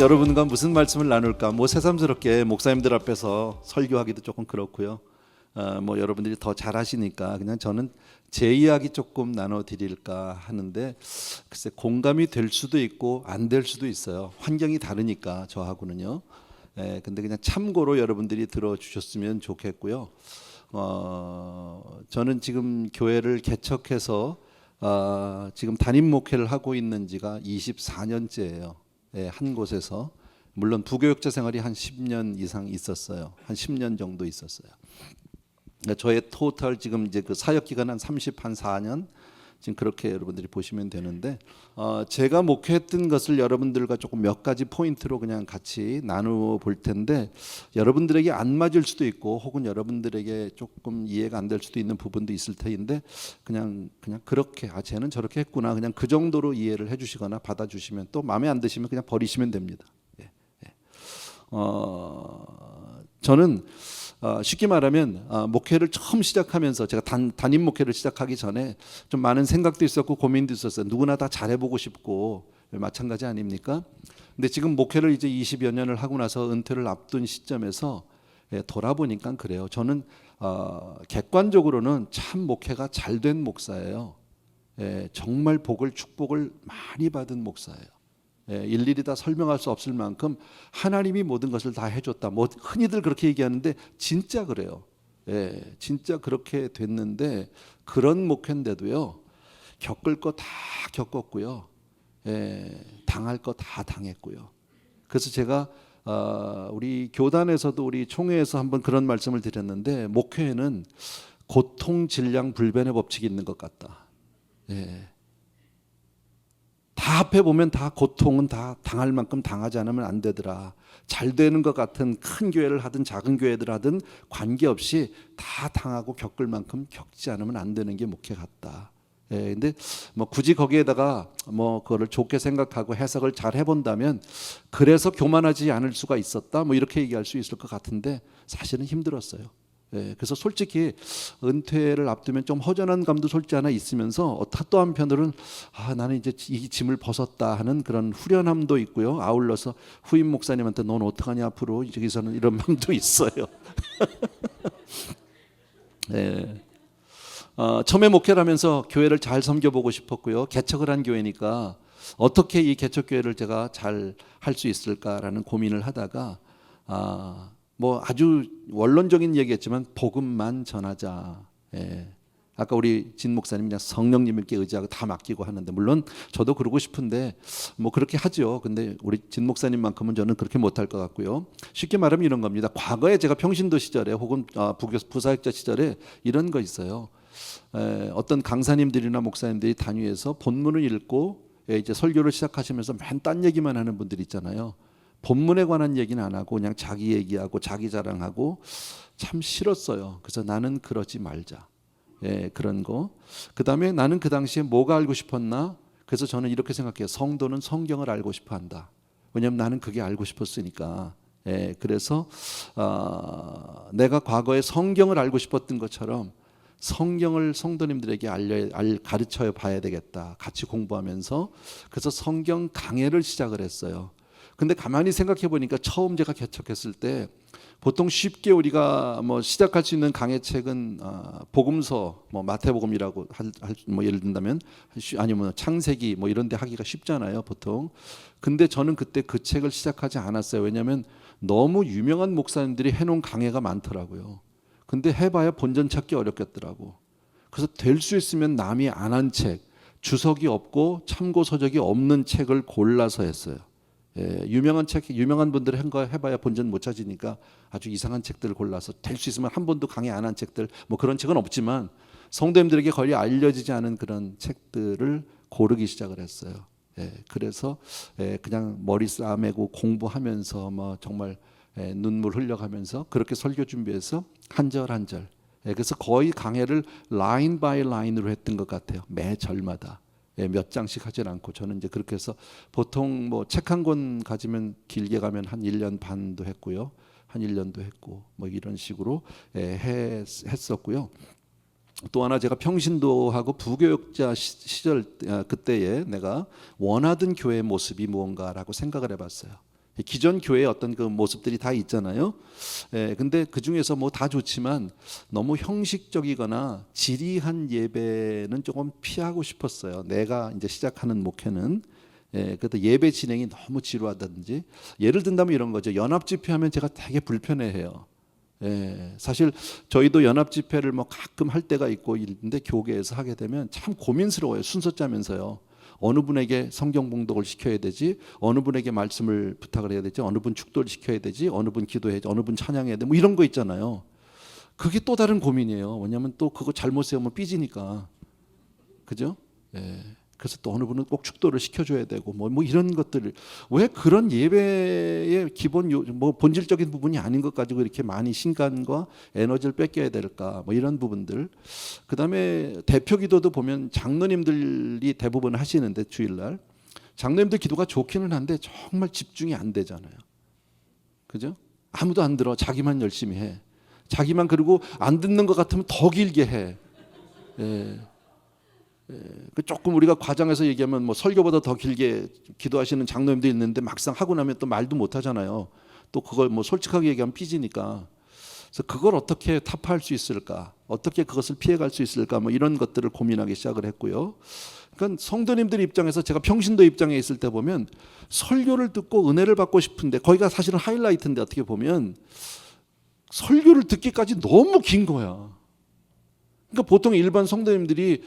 여러분과 무슨 말씀을 나눌까? 뭐 새삼스럽게 목사님들 앞에서 설교하기도 조금 그렇고요. 뭐 여러분들이 더 잘하시니까 그냥 저는 제 이야기 조금 나눠드릴까 하는데, 글쎄 공감이 될 수도 있고 안 될 수도 있어요. 환경이 다르니까 저하고는요. 근데 그냥 참고로 여러분들이 들어주셨으면 좋겠고요. 저는 지금 교회를 개척해서 지금 담임 목회를 하고 있는 지가 24년째예요. 한 곳에서. 물론 부교육자 생활이 한 10년 이상 있었어요. 한 10년 정도 있었어요. 저의 토탈 지금 이제 그 사역 기간 한 34년 지금 그렇게 여러분들이 보시면 되는데, 제가 목회했던 것을 여러분들과 조금 몇 가지 포인트로 그냥 같이 나누어 볼 텐데, 여러분들에게 안 맞을 수도 있고 혹은 여러분들에게 조금 이해가 안 될 수도 있는 부분도 있을 텐데, 그냥 그렇게 쟤는 저렇게 했구나, 그냥 그 정도로 이해를 해주시거나 받아주시면, 또 마음에 안 드시면 그냥 버리시면 됩니다. 저는 쉽게 말하면 목회를 처음 시작하면서, 제가 담임 목회를 시작하기 전에 좀 많은 생각도 있었고 고민도 있었어요. 누구나 다 잘해보고 싶고 마찬가지 아닙니까? 근데 지금 목회를 이제 20여 년을 하고 나서 은퇴를 앞둔 시점에서 돌아보니까 그래요. 저는 객관적으로는 참 목회가 잘된 목사예요. 정말 복을, 축복을 많이 받은 목사예요. 일일이 다 설명할 수 없을 만큼 하나님이 모든 것을 다 해줬다. 뭐 흔히들 그렇게 얘기하는데 진짜 그래요. 진짜 그렇게 됐는데, 그런 목회인데도요, 겪을 거 다 겪었고요, 당할 거 다 당했고요. 그래서 제가 우리 교단에서도 우리 총회에서 한번 그런 말씀을 드렸는데, 목회에는 고통 질량 불변의 법칙이 있는 것 같다. 다 합해 보면 다 고통은 다 당할 만큼 당하지 않으면 안 되더라. 잘 되는 것 같은 큰 교회를 하든 작은 교회들 하든 관계없이 다 당하고 겪을 만큼 겪지 않으면 안 되는 게 목회 같다. 근데 뭐 굳이 거기에다가 뭐 그거를 좋게 생각하고 해석을 잘 해본다면, 그래서 교만하지 않을 수가 있었다, 뭐 이렇게 얘기할 수 있을 것 같은데, 사실은 힘들었어요. 그래서 솔직히 은퇴를 앞두면 좀 허전한 감도 솔직히 하나 있으면서, 또 한편으로는 나는 이제 이 짐을 벗었다 하는 그런 후련함도 있고요. 아울러서 후임 목사님한테 넌 어떡하냐 앞으로 여기서는, 이런 마음도 있어요. 처음에 목회를 하면서 교회를 잘 섬겨보고 싶었고요. 개척을 한 교회니까 어떻게 이 개척 교회를 제가 잘 할 수 있을까라는 고민을 하다가, 뭐 아주 원론적인 얘기했지만 복음만 전하자. 아까 우리 진 목사님 그냥 성령님께 의지하고 다 맡기고 하는데, 물론 저도 그러고 싶은데 뭐 그렇게 하죠. 근데 우리 진 목사님만큼은 저는 그렇게 못할 것 같고요. 쉽게 말하면 이런 겁니다. 과거에 제가 평신도 시절에 혹은 부사역자 시절에 이런 거 있어요. 어떤 강사님들이나 목사님들이 단위에서 본문을 읽고 이제 설교를 시작하시면서 맨 딴 얘기만 하는 분들 있잖아요. 본문에 관한 얘기는 안 하고 그냥 자기 얘기하고 자기 자랑하고, 참 싫었어요. 그래서 나는 그러지 말자. 그런 거. 그 다음에 나는 그 당시에 뭐가 알고 싶었나? 그래서 저는 이렇게 생각해요. 성도는 성경을 알고 싶어 한다. 왜냐하면 나는 그게 알고 싶었으니까. 그래서 내가 과거에 성경을 알고 싶었던 것처럼 성경을 성도님들에게 가르쳐 봐야 되겠다. 같이 공부하면서. 그래서 성경 강해를 시작을 했어요. 근데 가만히 생각해 보니까 처음 제가 개척했을 때 보통 쉽게 우리가 뭐 시작할 수 있는 강해책은 복음서, 뭐 마태복음이라고 뭐 예를 든다면, 아니면 창세기 뭐 이런 데 하기가 쉽잖아요, 보통. 근데 저는 그때 그 책을 시작하지 않았어요. 왜냐하면 너무 유명한 목사님들이 해놓은 강해가 많더라고요. 근데 해봐야 본전 찾기 어렵겠더라고. 그래서 될 수 있으면 남이 안 한 책, 주석이 없고 참고 서적이 없는 책을 골라서 했어요. 유명한 책, 유명한 분들이 한 거 해봐야 본전 못 찾으니까 아주 이상한 책들을 골라서, 될 수 있으면 한 번도 강의 안 한 책들, 뭐 그런 책은 없지만 성도님들에게 거의 알려지지 않은 그런 책들을 고르기 시작을 했어요. 그래서 그냥 머리 싸매고 공부하면서 뭐 정말 눈물 흘려가면서 그렇게 설교 준비해서 한 절 한 절. 그래서 거의 강해를 라인 바이 라인으로 했던 것 같아요. 매 절마다. 몇 장씩 하진 않고, 저는 이제 그렇게 해서 보통 뭐 책 한 권 가지면 길게 가면 한 1년 반도 했고요. 한 1년도 했고, 뭐 이런 식으로 했었고요. 또 하나, 제가 평신도하고 부교육자 시절 그때에 내가 원하던 교회의 모습이 무언가라고 생각을 해봤어요. 기존 교회의 어떤 그 모습들이 다 있잖아요. 근데 그 중에서 뭐 다 좋지만 너무 형식적이거나 지리한 예배는 조금 피하고 싶었어요. 내가 이제 시작하는 목회는. 그래도 예배 진행이 너무 지루하다든지, 예를 든다면 이런 거죠. 연합 집회하면 제가 되게 불편해해요. 사실 저희도 연합 집회를 뭐 가끔 할 때가 있고 있는데 교계에서 하게 되면 참 고민스러워요. 순서 짜면서요. 어느 분에게 성경 봉독을 시켜야 되지, 어느 분에게 말씀을 부탁을 해야 되지, 어느 분 축도를 시켜야 되지, 어느 분 기도해야지, 어느 분 찬양해야 돼, 뭐 이런 거 있잖아요. 그게 또 다른 고민이에요. 왜냐하면 또 그거 잘못 세우면 삐지니까, 그죠? 그래서 또 어느 분은 꼭 축도를 시켜줘야 되고 뭐 이런 것들을, 왜 그런 예배의 기본 뭐 본질적인 부분이 아닌 것 가지고 이렇게 많이 신간과 에너지를 뺏겨야 될까, 뭐 이런 부분들. 그다음에 대표 기도도 보면 장로님들이 대부분 하시는데, 주일날 장로님들 기도가 좋기는 한데 정말 집중이 안 되잖아요. 그죠? 아무도 안 들어. 자기만 열심히 해. 자기만, 그리고 안 듣는 것 같으면 더 길게 해. 조금 우리가 과장해서 얘기하면 뭐 설교보다 더 길게 기도하시는 장로님도 있는데 막상 하고 나면 또 말도 못 하잖아요. 또 그걸 뭐 솔직하게 얘기하면 삐지니까. 그래서 그걸 어떻게 타파할 수 있을까? 어떻게 그것을 피해갈 수 있을까? 뭐 이런 것들을 고민하기 시작을 했고요. 그러니까 성도님들 입장에서, 제가 평신도 입장에 있을 때 보면 설교를 듣고 은혜를 받고 싶은데, 거기가 사실은 하이라이트인데 어떻게 보면 설교를 듣기까지 너무 긴 거야. 그러니까 보통 일반 성도님들이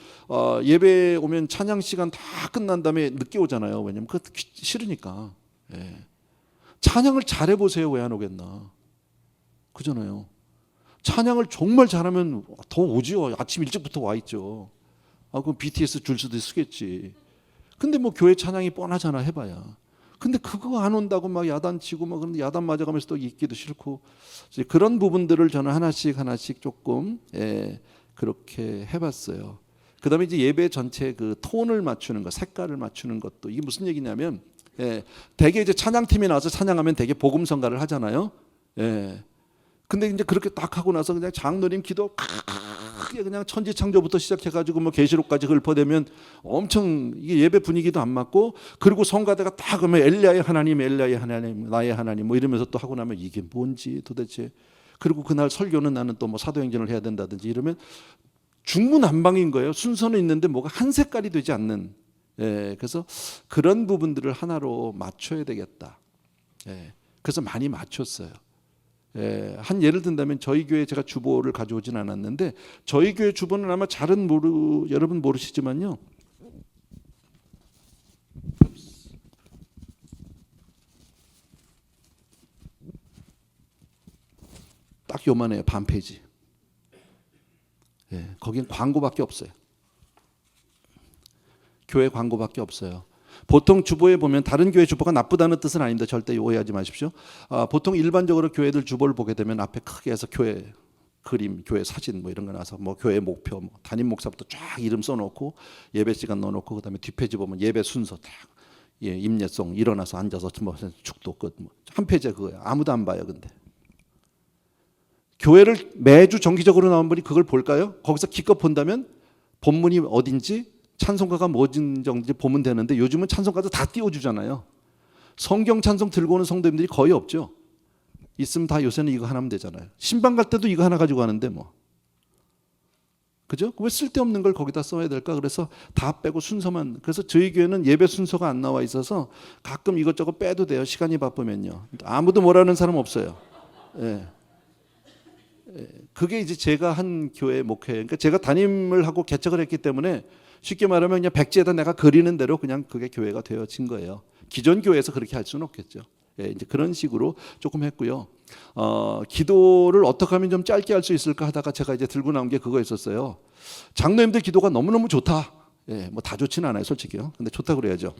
예배 오면 찬양 시간 다 끝난 다음에 늦게 오잖아요. 왜냐면 그거 듣기 싫으니까. 찬양을 잘해 보세요. 왜 안 오겠나? 그잖아요. 찬양을 정말 잘하면 더 오지요. 아침 일찍부터 와 있죠. 그럼 BTS 줄 수도 쓰겠지. 근데 뭐 교회 찬양이 뻔하잖아, 해봐야. 근데 그거 안 온다고 막 야단치고 막, 그런데 야단 맞아가면서 또 있기도 싫고, 그런 부분들을 저는 하나씩 조금 그렇게 해봤어요. 그다음에 이제 예배 전체 그 톤을 맞추는 거, 색깔을 맞추는 것도, 이게 무슨 얘기냐면, 대개 이제 찬양팀이 나와서 찬양하면 대개 복음성가를 하잖아요. 근데 이제 그렇게 딱 하고 나서 그냥 장로님 기도 크게 그냥 천지창조부터 시작해가지고 뭐 계시록까지 읊어대면 엄청 이게 예배 분위기도 안 맞고, 그리고 성가대가 딱 그러면 엘리야의 하나님, 엘리야의 하나님, 나의 하나님 뭐 이러면서 또 하고 나면 이게 뭔지 도대체. 그리고 그날 설교는 나는 또 뭐 사도행전을 해야 된다든지 이러면 중구난방인 거예요. 순서는 있는데 뭐가 한 색깔이 되지 않는. 그래서 그런 부분들을 하나로 맞춰야 되겠다. 그래서 많이 맞췄어요. 한 예를 든다면 저희 교회 제가 주보를 가져오진 않았는데, 저희 교회 주보는 아마 잘은 여러분 모르시지만요. 딱 요만해요. 반 페이지. 거긴 광고밖에 없어요. 교회 광고밖에 없어요. 보통 주보에 보면, 다른 교회 주보가 나쁘다는 뜻은 아닌데 절대 오해하지 마십시오. 보통 일반적으로 교회들 주보를 보게 되면 앞에 크게 해서 교회 그림, 교회 사진 뭐 이런 거 나와서 뭐 교회 목표, 뭐 담임 목사부터 쫙 이름 써놓고 예배 시간 넣어놓고, 그다음에 뒷페이지 보면 예배 순서 딱, 임예송 일어나서 앉아서 뭐 축도 끝, 뭐 한 페이지에 그거예요. 아무도 안 봐요. 근데 교회를 매주 정기적으로 나온 분이 그걸 볼까요? 거기서 기껏 본다면 본문이 어딘지, 찬송가가 뭐든지 보면 되는데, 요즘은 찬송가도 다 띄워주잖아요. 성경 찬송 들고 오는 성도님들이 거의 없죠. 있으면 다 요새는 이거 하나면 되잖아요. 신방 갈 때도 이거 하나 가지고 가는데 뭐. 그죠? 왜 쓸데없는 걸 거기다 써야 될까? 그래서 다 빼고 순서만. 그래서 저희 교회는 예배 순서가 안 나와 있어서 가끔 이것저것 빼도 돼요. 시간이 바쁘면요. 아무도 뭐라는 사람 없어요. 그게 이제 제가 한 교회 목회예요. 그러니까 제가 담임을 하고 개척을 했기 때문에 쉽게 말하면 그냥 백지에다 내가 그리는 대로 그냥 그게 교회가 되어진 거예요. 기존 교회에서 그렇게 할 수는 없겠죠. 이제 그런 식으로 조금 했고요. 기도를 어떻게 하면 좀 짧게 할 수 있을까 하다가 제가 이제 들고 나온 게 그거였었어요. 장로님들 기도가 너무너무 좋다. 뭐 다 좋지는 않아요, 솔직히요. 근데 좋다 그래야죠.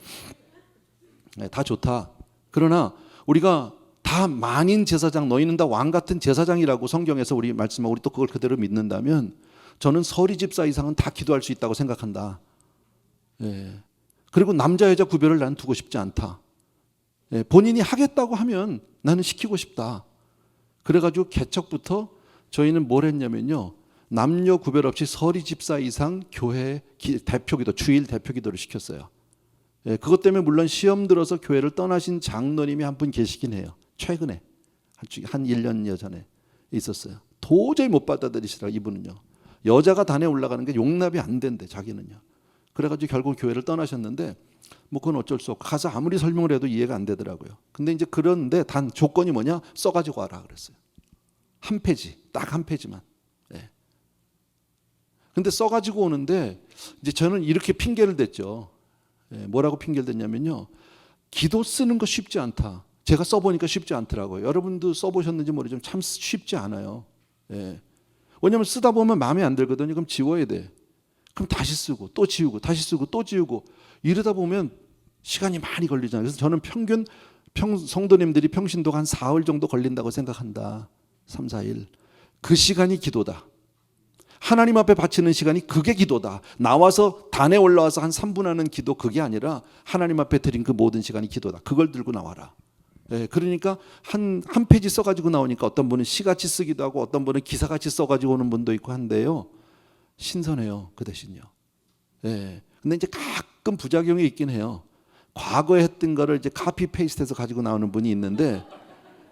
다 좋다. 그러나 우리가 다 만인 제사장, 너희는 다 왕 같은 제사장이라고 성경에서 우리 말씀하고, 우리 또 그걸 그대로 믿는다면 저는 서리 집사 이상은 다 기도할 수 있다고 생각한다. 그리고 남자 여자 구별을 나는 두고 싶지 않다. 본인이 하겠다고 하면 나는 시키고 싶다. 그래가지고 개척부터 저희는 뭘 했냐면요, 남녀 구별 없이 서리 집사 이상 교회 대표기도, 주일 대표기도를 시켰어요. 예, 그것 때문에 물론 시험 들어서 교회를 떠나신 장로님이 한 분 계시긴 해요. 최근에 한 1년여 전에 있었어요. 도저히 못 받아들이시더라고요. 이분은요. 여자가 단에 올라가는 게 용납이 안 된대 자기는요. 그래가지고 결국 교회를 떠나셨는데 뭐 그건 어쩔 수 없고 가서 아무리 설명을 해도 이해가 안 되더라고요. 근데 이제 그런데 단 조건이 뭐냐? 써가지고 와라 그랬어요. 한 페이지, 딱 한 페이지만. 예. 근데 써가지고 오는데 이제 저는 이렇게 핑계를 댔죠. 예, 뭐라고 핑계를 댔냐면요. 기도 쓰는 거 쉽지 않다. 제가 써보니까 쉽지 않더라고요. 여러분도 써보셨는지 모르지만 참 쉽지 않아요. 예. 왜냐하면 쓰다 보면 마음에 안 들거든요. 그럼 지워야 돼. 그럼 다시 쓰고 또 지우고 다시 쓰고 또 지우고 이러다 보면 시간이 많이 걸리잖아요. 그래서 저는 평균 성도님들이 평신도가 한 4월 정도 걸린다고 생각한다. 3, 4일. 그 시간이 기도다. 하나님 앞에 바치는 시간이 그게 기도다. 나와서 단에 올라와서 한 3분 하는 기도 그게 아니라 하나님 앞에 드린 그 모든 시간이 기도다. 그걸 들고 나와라. 예, 그러니까 한 페이지 써가지고 나오니까 어떤 분은 시같이 쓰기도 하고 어떤 분은 기사같이 써가지고 오는 분도 있고 한데요. 신선해요. 그 대신요. 예. 근데 이제 가끔 부작용이 있긴 해요. 과거에 했던 거를 이제 카피 페이스트해서 가지고 나오는 분이 있는데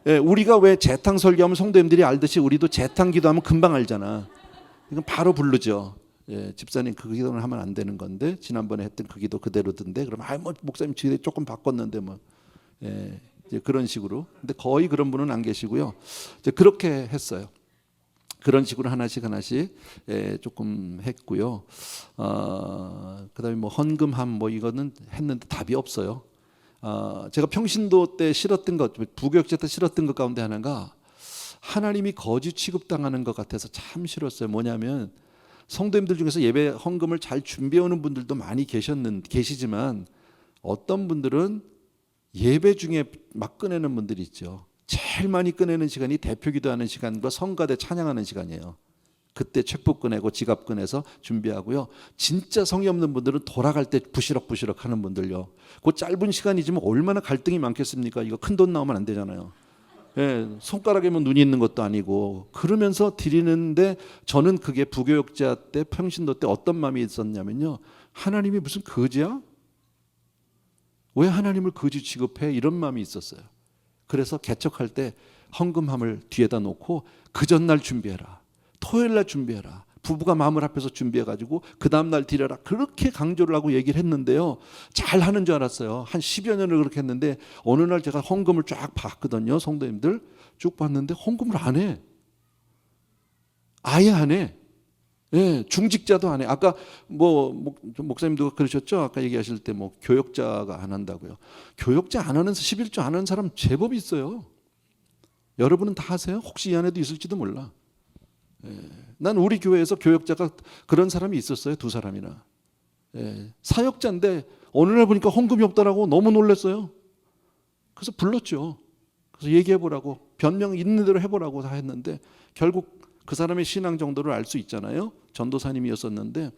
예, 우리가 왜 재탕 설교하면 성도님들이 알듯이 우리도 재탕 기도하면 금방 알잖아. 이건 바로 부르죠. 예, 집사님 그 기도는 하면 안 되는 건데 지난번에 했던 그 기도 그대로던데 그럼 뭐 목사님 지금 조금 바꿨는데 뭐 예, 이제 그런 식으로. 근데 거의 그런 분은 안 계시고요. 이제 그렇게 했어요. 그런 식으로 하나씩 예, 조금 했고요. 그다음에 뭐 헌금함 뭐 이거는 했는데 답이 없어요. 제가 평신도 때 싫었던 것, 부교육자 때 싫었던 것 가운데 하나가 하나님이 거지 취급당하는 것 같아서 참 싫었어요. 뭐냐면 성도님들 중에서 예배 헌금을 잘 준비해 오는 분들도 많이 계시지만 어떤 분들은 예배 중에 막 꺼내는 분들이 있죠. 제일 많이 꺼내는 시간이 대표 기도하는 시간과 성가대 찬양하는 시간이에요. 그때 책북 꺼내고 지갑 꺼내서 준비하고요. 진짜 성의 없는 분들은 돌아갈 때 부시럭부시럭 하는 분들요. 그 짧은 시간이지만 얼마나 갈등이 많겠습니까? 이거 큰 돈 나오면 안 되잖아요. 예, 손가락에만 눈이 있는 것도 아니고 그러면서 드리는데 저는 그게 부교육자 때 평신도 때 어떤 마음이 있었냐면요. 하나님이 무슨 거지야? 왜 하나님을 거지 취급해? 이런 마음이 있었어요. 그래서 개척할 때 헌금함을 뒤에다 놓고 그 전날 준비해라. 토요일 날 준비해라. 부부가 마음을 합해서 준비해가지고 그 다음날 드려라. 그렇게 강조를 하고 얘기를 했는데요. 잘 하는 줄 알았어요. 한 10여 년을 그렇게 했는데 어느 날 제가 헌금을 쫙 봤거든요. 성도님들 쭉 봤는데 헌금을 안 해. 아예 안 해. 예, 중직자도 안 해. 아까 뭐 목사님도 그러셨죠? 아까 얘기하실 때 뭐 교역자가 안 한다고요. 교역자 안 하는 11조 안 하는 사람 제법 있어요. 여러분은 다 하세요? 혹시 이 안에도 있을지도 몰라. 예, 난 우리 교회에서 교역자가 그런 사람이 있었어요. 2사람이나. 예, 사역자인데 어느 날 보니까 헌금이 없더라고. 너무 놀랐어요. 그래서 불렀죠. 그래서 얘기해보라고 변명 있는 대로 해보라고 다 했는데 결국 그 사람의 신앙 정도를 알 수 있잖아요. 전도사님이었었는데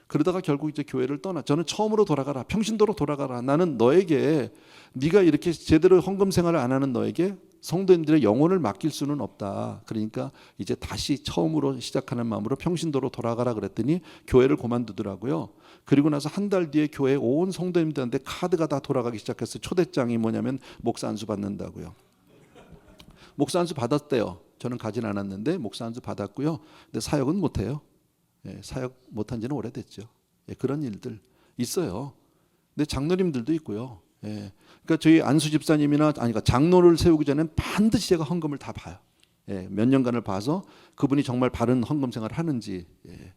그러다가 결국 이제 교회를 떠나. 저는 처음으로 돌아가라. 평신도로 돌아가라. 나는 너에게 네가 이렇게 제대로 헌금 생활을 안 하는 너에게 성도님들의 영혼을 맡길 수는 없다. 그러니까 이제 다시 처음으로 시작하는 마음으로 평신도로 돌아가라 그랬더니 교회를 그만두더라고요. 그리고 나서 한 달 뒤에 교회 온 성도님들한테 카드가 다 돌아가기 시작했어요. 초대장이 뭐냐면 목사 안수 받는다고요. 목사 안수 받았대요. 저는 가진 않았는데 목사 안수 받았고요. 근데 사역은 못해요. 예, 사역 못한 지는 오래됐죠. 예, 그런 일들 있어요. 근데 장로님들도 있고요. 예, 그러니까 저희 안수 집사님이나 그러니까 장로를 세우기 전에는 반드시 제가 헌금을 다 봐요. 예, 몇 년간을 봐서 그분이 정말 바른 헌금 생활을 하는지. 예,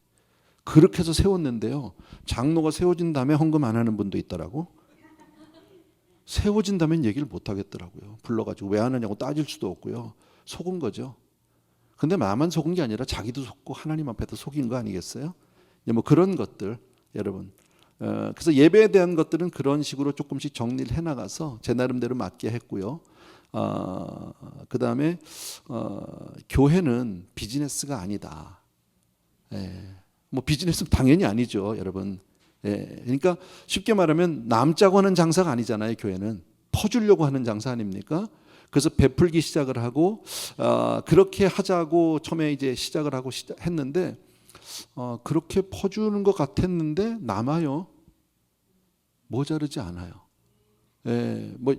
그렇게 해서 세웠는데요. 장로가 세워진 다음에 헌금 안 하는 분도 있더라고. 세워진다면 얘기를 못 하겠더라고요. 불러가지고 왜 하느냐고 따질 수도 없고요. 속은 거죠. 근데 나만 속은 게 아니라 자기도 속고 하나님 앞에도 속인 거 아니겠어요? 뭐 그런 것들 여러분. 그래서 예배에 대한 것들은 그런 식으로 조금씩 정리를 해나가서 제 나름대로 맞게 했고요. 그 다음에 교회는 비즈니스가 아니다. 예, 뭐 비즈니스는 당연히 아니죠, 여러분. 예, 그러니까 쉽게 말하면 남자고 하는 장사가 아니잖아요. 교회는 퍼주려고 하는 장사 아닙니까? 그래서 베풀기 시작을 하고 그렇게 하자고 처음에 이제 시작을 하고 했는데 그렇게 퍼주는 것 같았는데 남아요. 모자르지 않아요. 예, 뭐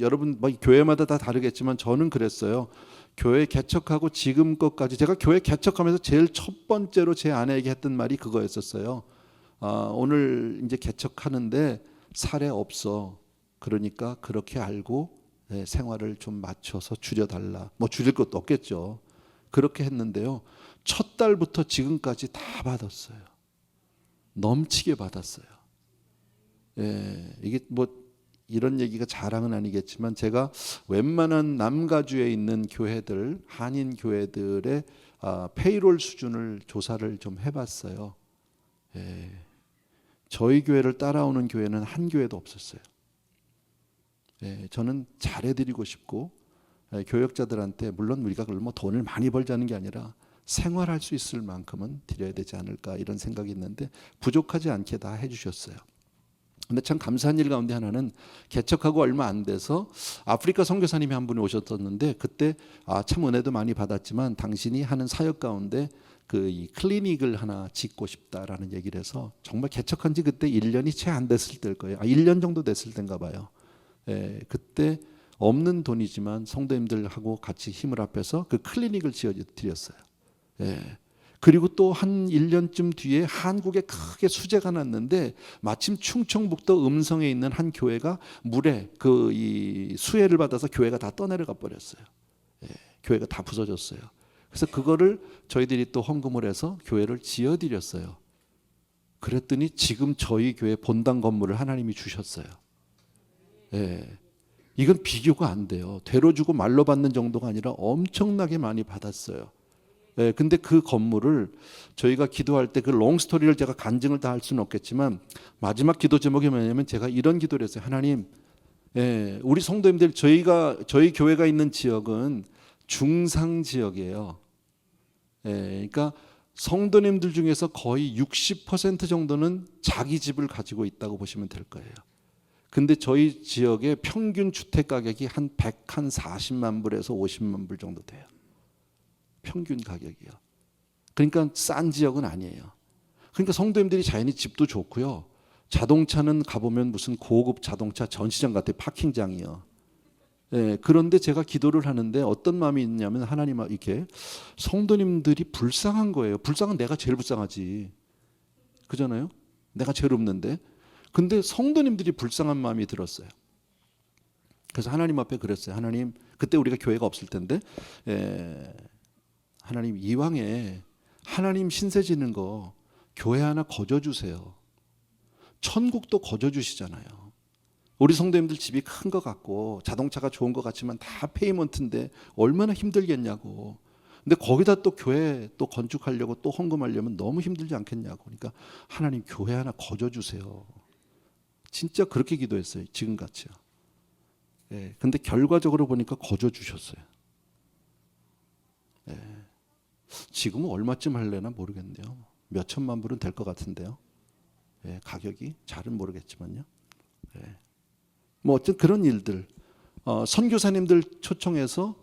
여러분 뭐 교회마다 다 다르겠지만 저는 그랬어요. 교회 개척하고 지금 것까지 제가 교회 개척하면서 제일 첫 번째로 제 아내에게 했던 말이 그거였었어요. 오늘 이제 개척하는데 사례 없어. 그러니까 그렇게 알고 생활을 좀 맞춰서 줄여달라. 뭐 줄일 것도 없겠죠. 그렇게 했는데요. 첫 달부터 지금까지 다 받았어요. 넘치게 받았어요. 이게 뭐 이런 얘기가 자랑은 아니겠지만 제가 웬만한 남가주에 있는 교회들, 한인 교회들의 페이롤 수준을 조사를 좀 해봤어요. 저희 교회를 따라오는 교회는 한 교회도 없었어요. 저는 잘해드리고 싶고 교역자들한테 물론 우리가 그걸 뭐 돈을 많이 벌자는 게 아니라 생활할 수 있을 만큼은 드려야 되지 않을까 이런 생각이 있는데 부족하지 않게 다 해주셨어요. 근데 참 감사한 일 가운데 하나는 개척하고 얼마 안 돼서 아프리카 선교사님이 한 분이 오셨었는데 그때 참 은혜도 많이 받았지만 당신이 하는 사역 가운데 이 클리닉을 하나 짓고 싶다라는 얘기를 해서 정말 개척한 지 그때 1년이 채 안 됐을 때일 거예요. 1년 정도 됐을 때인가 봐요. 그때 없는 돈이지만 성도님들하고 같이 힘을 합해서 그 클리닉을 지어드렸어요. 그리고 또 한 1년쯤 뒤에 한국에 크게 수재가 났는데 마침 충청북도 음성에 있는 한 교회가 물에 이 수해를 받아서 교회가 다 떠내려가 버렸어요. 교회가 다 부서졌어요. 그래서 그거를 저희들이 또 헌금을 해서 교회를 지어드렸어요. 그랬더니 지금 저희 교회 본당 건물을 하나님이 주셨어요. 이건 비교가 안 돼요. 되로 주고 말로 받는 정도가 아니라 엄청나게 많이 받았어요. 근데 그 건물을 저희가 기도할 때 그 롱스토리를 제가 간증을 다 할 수는 없겠지만 마지막 기도 제목이 뭐냐면 제가 이런 기도를 했어요. 하나님, 우리 성도님들 저희 교회가 있는 지역은 중상 지역이에요. 그러니까 성도님들 중에서 거의 60% 정도는 자기 집을 가지고 있다고 보시면 될 거예요. 근데 저희 지역의 평균 주택 가격이 한 140만 불에서 50만 불 정도 돼요. 평균 가격이요. 그러니까 싼 지역은 아니에요. 그러니까 성도님들이 자연히 집도 좋고요. 자동차는 가보면 무슨 고급 자동차 전시장 같아요. 파킹장이요. 그런데 제가 기도를 하는데 어떤 마음이 있냐면 하나님 이렇게 성도님들이 불쌍한 거예요. 불쌍한 내가 제일 불쌍하지. 그잖아요. 내가 제일 없는데. 근데 성도님들이 불쌍한 마음이 들었어요. 그래서 하나님 앞에 그랬어요. 하나님, 그때 우리가 교회가 없을 텐데 하나님 이왕에 하나님 신세 지는 거 교회 하나 거저 주세요. 천국도 거저 주시잖아요. 우리 성도님들 집이 큰 것 같고 자동차가 좋은 것 같지만 다 페이먼트인데 얼마나 힘들겠냐고. 근데 거기다 또 교회 또 건축하려고 또 헌금하려면 너무 힘들지 않겠냐고. 그러니까 하나님 교회 하나 거저 주세요. 진짜 그렇게 기도했어요. 지금같이요. 근데 결과적으로 보니까 거저 주셨어요. 지금은 얼마쯤 할래나 모르겠네요. 몇 천만 불은 될 것 같은데요. 가격이 잘은 모르겠지만요. 뭐 어쨌든 그런 일들, 선교사님들 초청해서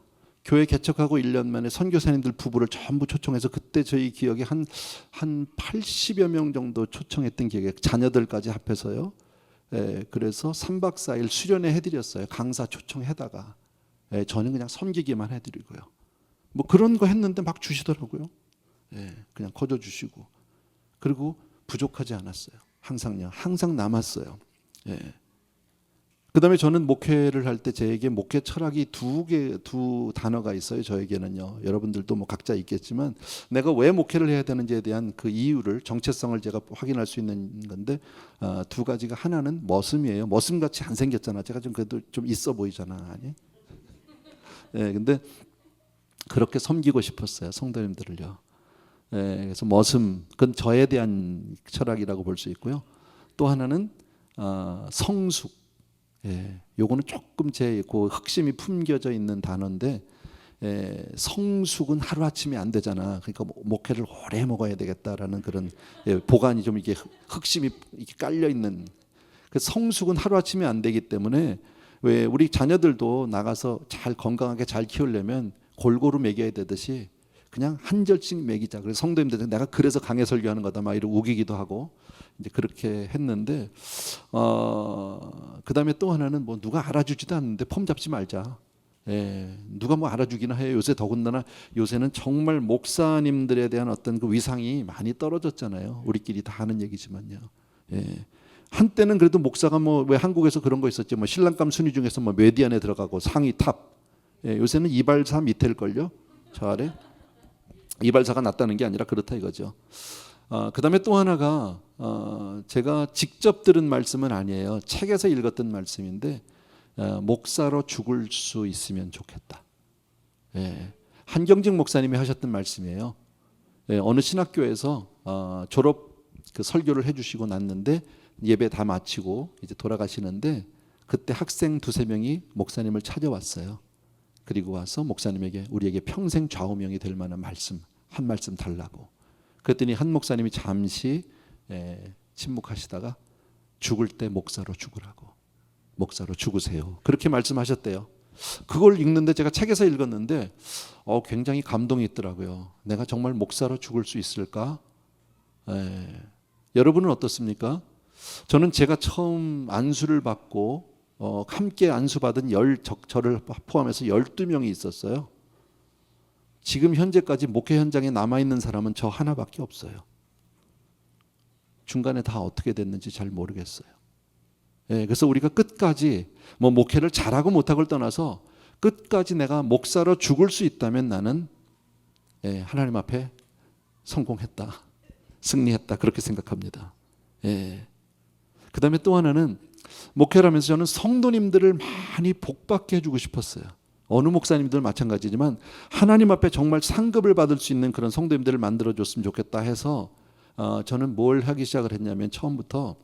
교회 개척하고 1년 만에 선교사님들 부부를 전부 초청해서 그때 저희 기억에 한 80여 명 정도 초청했던 기억에 자녀들까지 합해서요. 그래서 3박 4일 수련회 해드렸어요. 강사 초청해다가 저는 그냥 섬기기만 해드리고요. 뭐 그런 거 했는데 막 주시더라고요. 그냥 거저 주시고 그리고 부족하지 않았어요. 항상요. 항상 남았어요. 그다음에 저는 목회를 할 때 제에게 목회 철학이 두 단어가 있어요. 저에게는요. 여러분들도 뭐 각자 있겠지만 내가 왜 목회를 해야 되는지에 대한 그 이유를 정체성을 제가 확인할 수 있는 건데 두 가지가 하나는 머슴이에요. 머슴같이 안 생겼잖아. 제가 좀 그래도 좀 있어 보이잖아. 아니? 근데 그렇게 섬기고 싶었어요. 성도님들을요. 그래서 머슴, 그건 저에 대한 철학이라고 볼 수 있고요. 또 하나는 성숙. 요거는 조금 제 그 흑심이 품겨져 있는 단어인데 성숙은 하루아침에 안 되잖아. 그러니까 목회를 오래 먹어야 되겠다라는 그런 보관이 좀 이게 흑심이 이렇게 깔려 있는. 그 성숙은 하루아침에 안 되기 때문에 왜 우리 자녀들도 나가서 잘 건강하게 잘 키우려면 골고루 먹여야 되듯이 그냥 한 절씩 먹이자. 그래서 성도님들 내가 그래서 강해 설교하는 거다 막 이러고 우기기도 하고 이제 그렇게 했는데 그다음에 또 하나는 뭐 누가 알아주지도 않는데 폼 잡지 말자. 예, 누가 뭐 알아주기나 해요. 요새 더군다나 요새는 정말 목사님들에 대한 어떤 그 위상이 많이 떨어졌잖아요. 우리끼리 다 하는 얘기지만요. 예. 한때는 그래도 목사가 뭐 왜 한국에서 그런 거 있었지, 뭐 신랑감 순위 중에서 뭐 메디안에 들어가고 상위 탑. 예, 요새는 이발사 밑에일 걸요. 저 아래 이발사가 낫다는 게 아니라 그렇다 이거죠. 그다음에 또 하나가 제가 직접 들은 말씀은 아니에요. 책에서 읽었던 말씀인데 목사로 죽을 수 있으면 좋겠다. 예, 한경직 목사님이 하셨던 말씀이에요. 예, 어느 신학교에서 졸업 그 설교를 해주시고 났는데 예배 다 마치고 이제 돌아가시는데 그때 학생 두세 명이 목사님을 찾아왔어요. 그리고 와서 목사님에게 우리에게 평생 좌우명이 될 만한 말씀 한 말씀 달라고. 그랬더니 한 목사님이 잠시 침묵하시다가 죽을 때 목사로 죽으라고. 목사로 죽으세요. 그렇게 말씀하셨대요. 그걸 읽는데 제가 책에서 읽었는데 굉장히 감동이 있더라고요. 내가 정말 목사로 죽을 수 있을까? 여러분은 어떻습니까? 저는 제가 처음 안수를 받고 함께 안수받은 저를 포함해서 12명이 있었어요. 지금 현재까지 목회 현장에 남아있는 사람은 저 하나밖에 없어요. 중간에 다 어떻게 됐는지 잘 모르겠어요. 예, 그래서 우리가 끝까지 뭐 목회를 잘하고 못하고를 떠나서 끝까지 내가 목사로 죽을 수 있다면 나는 하나님 앞에 성공했다, 승리했다 그렇게 생각합니다. 예. 그다음에 또 하나는 목회를 하면서 저는 성도님들을 많이 복받게 해주고 싶었어요. 어느 목사님들 마찬가지지만 하나님 앞에 정말 상급을 받을 수 있는 그런 성도님들을 만들어줬으면 좋겠다 해서 저는 뭘 하기 시작을 했냐면 처음부터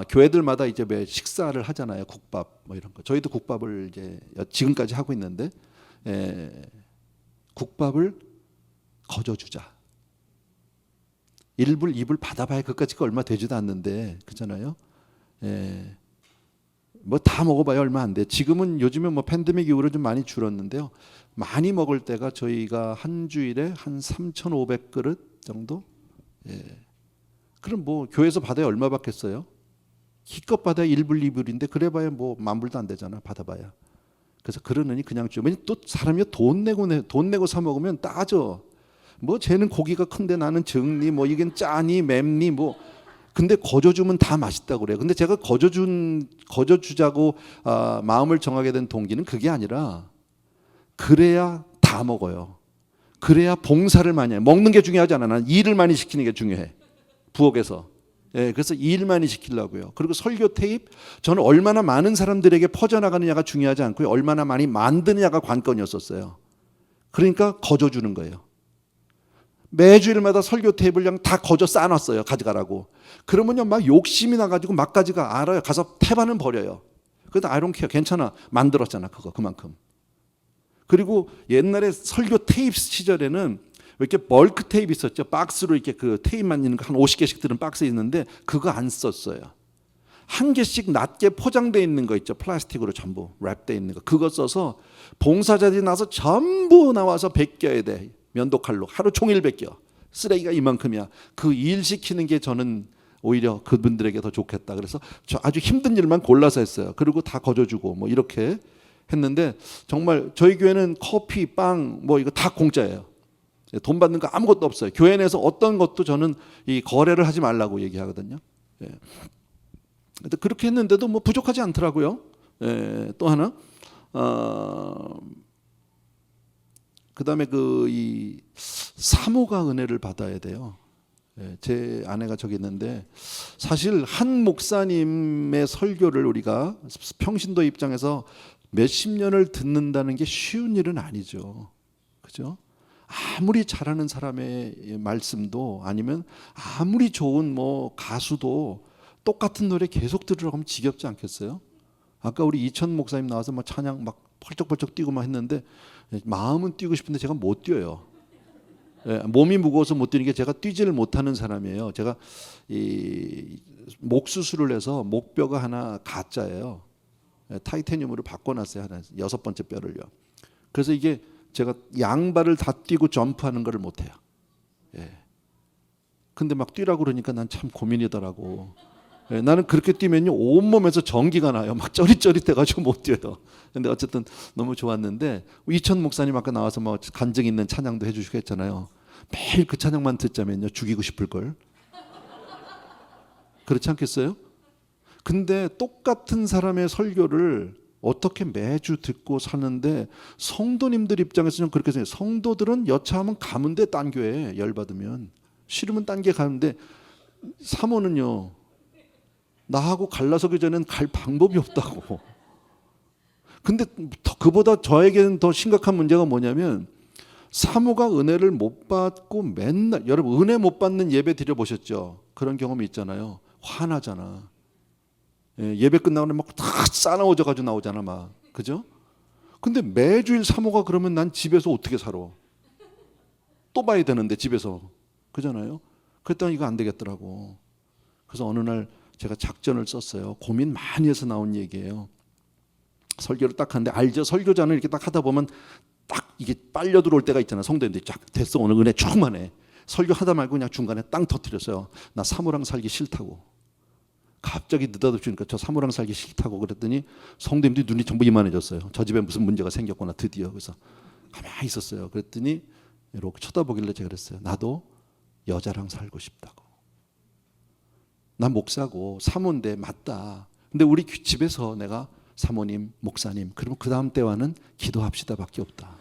교회들마다 이제 왜 식사를 하잖아요. 국밥 뭐 이런 거. 저희도 국밥을 이제 지금까지 하고 있는데 국밥을 거저주자. 1불, 2불 받아봐야 그까짓 거 얼마 되지도 않는데 그잖아요. 뭐 다 먹어봐야 얼마 안 돼. 지금은 요즘에 뭐 팬데믹 이후로 좀 많이 줄었는데요. 많이 먹을 때가 저희가 한 주일에 한 3,500그릇 정도. 그럼 뭐 교회에서 받아야 얼마 받겠어요? 기껏 받아야 1불, 2불인데 그래봐야 뭐 10,000불도 안 되잖아. 받아봐야. 그래서 그러느니 그냥 줘. 또 사람이 돈 내고 사 먹으면 따져. 뭐 쟤는 고기가 큰데 나는 적니, 뭐 이건 짜니 맵니 뭐. 근데 거저주면 다 맛있다고 그래요. 근데 제가 거저주자고 마음을 정하게 된 동기는 그게 아니라 그래야 다 먹어요. 그래야 봉사를 많이 해. 먹는 게 중요하지 않아. 난 일을 많이 시키는 게 중요해. 부엌에서. 그래서 일 많이 시키려고요. 그리고 설교 테이프 저는 얼마나 많은 사람들에게 퍼져나가느냐가 중요하지 않고요. 얼마나 많이 만드느냐가 관건이었었어요. 그러니까 거저주는 거예요. 매주일마다 설교 테이프를 그냥 다 거저 쌓아놨어요. 가져가라고. 그러면요 막 욕심이 나가지고 막 가지가 알아요. 가서 태반은 버려요. 그래도 I don't care. 괜찮아. 만들었잖아 그거 그만큼. 그리고 옛날에 설교 테이프 시절에는 이렇게 벌크 테이프 있었죠. 박스로 이렇게 그 테이프만 있는 거 한 50개씩 들은 박스 있는데 그거 안 썼어요. 한 개씩 낮게 포장되어 있는 거 있죠. 플라스틱으로 전부 랩되어 있는 거. 그거 써서 봉사자들이 나서 전부 나와서 베껴야 돼. 면도칼로 하루 종일 베껴. 쓰레기가 이만큼이야. 그 일 시키는 게 저는 오히려 그분들에게 더 좋겠다. 그래서 저 아주 힘든 일만 골라서 했어요. 그리고 다 거저주고 뭐 이렇게 했는데 정말 저희 교회는 커피, 빵 뭐 이거 다 공짜예요. 돈 받는 거 아무것도 없어요. 교회 내에서 어떤 것도 저는 이 거래를 하지 말라고 얘기하거든요. 그렇게 했는데도 뭐 부족하지 않더라고요. 또 하나 그다음에 이 사모가 은혜를 받아야 돼요. 제 아내가 저기 있는데 사실 한 목사님의 설교를 우리가 평신도 입장에서 몇십 년을 듣는다는 게 쉬운 일은 아니죠. 그죠? 아무리 잘하는 사람의 말씀도 아니면 아무리 좋은 뭐 가수도 똑같은 노래 계속 들으라고 하면 지겹지 않겠어요? 아까 우리 이천 목사님 나와서 막 찬양 막 펄쩍펄쩍 뛰고 막 했는데 마음은 뛰고 싶은데 제가 못 뛰어요. 몸이 무거워서 못 뛰는 게 제가 뛰지를 못하는 사람이에요. 제가 이 목 수술을 해서 목뼈가 하나 가짜예요. 타이타늄으로 바꿔놨어요. 하나 6번째 뼈를요. 그래서 이게 제가 양발을 다 뛰고 점프하는 걸 못해요. 근데 막 뛰라고 그러니까 난 참 고민이더라고. 예, 나는 그렇게 뛰면요 온몸에서 전기가 나요. 막 쩌릿쩌릿해가지고 못 뛰어요. 근데 어쨌든 너무 좋았는데 이천 목사님 아까 나와서 뭐 간증 있는 찬양도 해주시고 했잖아요. 매일 그 찬양만 듣자면요 죽이고 싶을 걸. 그렇지 않겠어요? 근데 똑같은 사람의 설교를 어떻게 매주 듣고 사는데 성도님들 입장에서는 그렇게 생각해요. 성도들은 여차하면 가면 돼, 딴 교회에 열받으면. 싫으면 딴 게 가는데 사모는요 나하고 갈라서기 전엔 갈 방법이 없다고. 근데 그보다 저에게는 더 심각한 문제가 뭐냐면 사모가 은혜를 못 받고 맨날, 여러분 은혜 못 받는 예배 드려보셨죠? 그런 경험이 있잖아요. 화나잖아. 예배 끝나고 막 다 싸나워져가지고 나오잖아 막. 그죠? 근데 매주일 사모가 그러면 난 집에서 어떻게 살아? 또 봐야 되는데 집에서. 그잖아요. 그랬더니 이거 안 되겠더라고. 그래서 어느 날 제가 작전을 썼어요. 고민 많이 해서 나온 얘기예요. 설교를 딱 하는데 알죠? 설교자는 이렇게 딱 하다 보면 딱 이게 빨려 들어올 때가 있잖아. 성도님들이 쫙 됐어 오늘 은혜 충만해. 설교하다 말고 그냥 중간에 땅 터뜨렸어요. 나 사모랑 살기 싫다고. 갑자기 느닷없이니까 저 사모랑 살기 싫다고 그랬더니 성도님들이 눈이 전부 이만해졌어요. 저 집에 무슨 문제가 생겼구나 드디어. 그래서 가만히 있었어요. 그랬더니 이렇게 쳐다보길래 제가 그랬어요. 나도 여자랑 살고 싶다고. 나 목사고 사모인데 맞다. 근데 우리 집에서 내가 사모님, 목사님, 그러면 그 다음 때와는 기도합시다밖에 없다.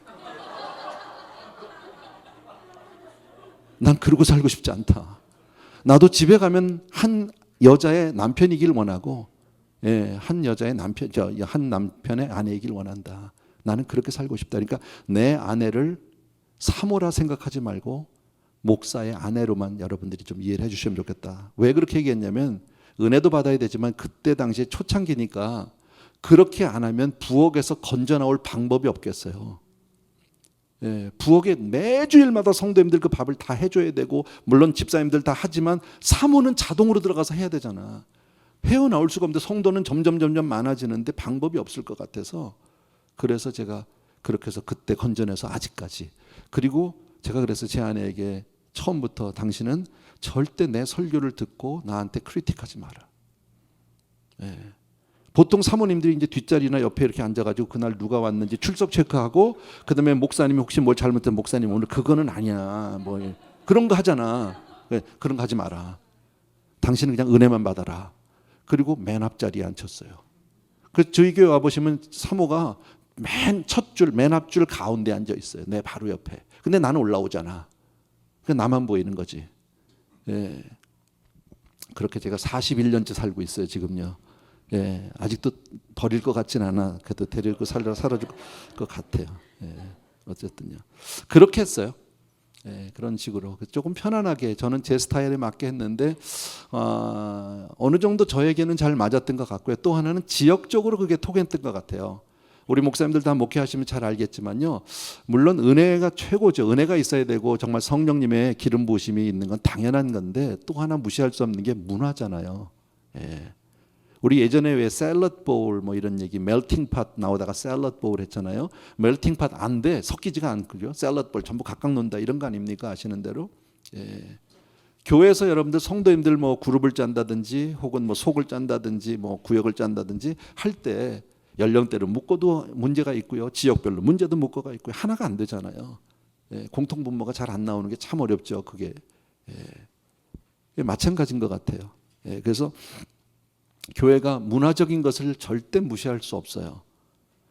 난 그러고 살고 싶지 않다. 나도 집에 가면 한 여자의 남편이길 원하고, 한 여자의 남편, 한 남편의 아내이길 원한다. 나는 그렇게 살고 싶다. 그러니까 내 아내를 사모라 생각하지 말고 목사의 아내로만 여러분들이 좀 이해를 해주시면 좋겠다. 왜 그렇게 얘기했냐면 은혜도 받아야 되지만 그때 당시에 초창기니까 그렇게 안 하면 부엌에서 건져 나올 방법이 없겠어요. 부엌에 매주일마다 성도님들 그 밥을 다 해줘야 되고 물론 집사님들 다 하지만 사모는 자동으로 들어가서 해야 되잖아. 헤어나올 수가 없는데 성도는 점점 많아지는데 방법이 없을 것 같아서 그래서 제가 그렇게 해서 그때 건져내서 아직까지. 그리고 제가 그래서 제 아내에게 처음부터 당신은 절대 내 설교를 듣고 나한테 크리틱하지 마라. 보통 사모님들이 이제 뒷자리나 옆에 이렇게 앉아가지고 그날 누가 왔는지 출석 체크하고 그다음에 목사님이 혹시 뭘 잘못된 목사님 오늘 그거는 아니야 뭐 그런 거 하잖아. 그런 거 하지 마라. 당신은 그냥 은혜만 받아라. 그리고 맨 앞자리에 앉혔어요. 그래서 저희 교회 와 보시면 사모가 맨 첫 줄, 맨 앞줄 가운데 앉아 있어요. 내 바로 옆에. 근데 나는 올라오잖아. 그냥 나만 보이는 거지. 그렇게 제가 41년째 살고 있어요 지금요. 아직도 버릴 것 같진 않아. 그래도 데리고 살아줄 것 같아요. 어쨌든요. 그렇게 했어요. 그런 식으로 조금 편안하게 저는 제 스타일에 맞게 했는데 어느 정도 저에게는 잘 맞았던 것 같고요. 또 하나는 지역적으로 그게 통했던 것 같아요. 우리 목사님들 다 목회하시면 잘 알겠지만요. 물론 은혜가 최고죠. 은혜가 있어야 되고 정말 성령님의 기름 부으심이 있는 건 당연한 건데 또 하나 무시할 수 없는 게 문화잖아요. 우리 예전에 왜 샐러드 보울 뭐 이런 얘기 멜팅 팟 나오다가 샐러드 보울 했잖아요. 멜팅 팟 안 돼. 섞이지가 않고요. 샐러드 보울 전부 각각 논다 이런 거 아닙니까? 아시는 대로. 교회에서 여러분들 성도님들 뭐 그룹을 짠다든지 혹은 뭐 속을 짠다든지 뭐 구역을 짠다든지 할 때 연령대를 묶어도 문제가 있고요. 지역별로 문제도 묶어가 있고요. 하나가 안 되잖아요. 공통 분모가 잘 안 나오는 게 참 어렵죠. 그게 마찬가지인 것 같아요. 그래서 교회가 문화적인 것을 절대 무시할 수 없어요.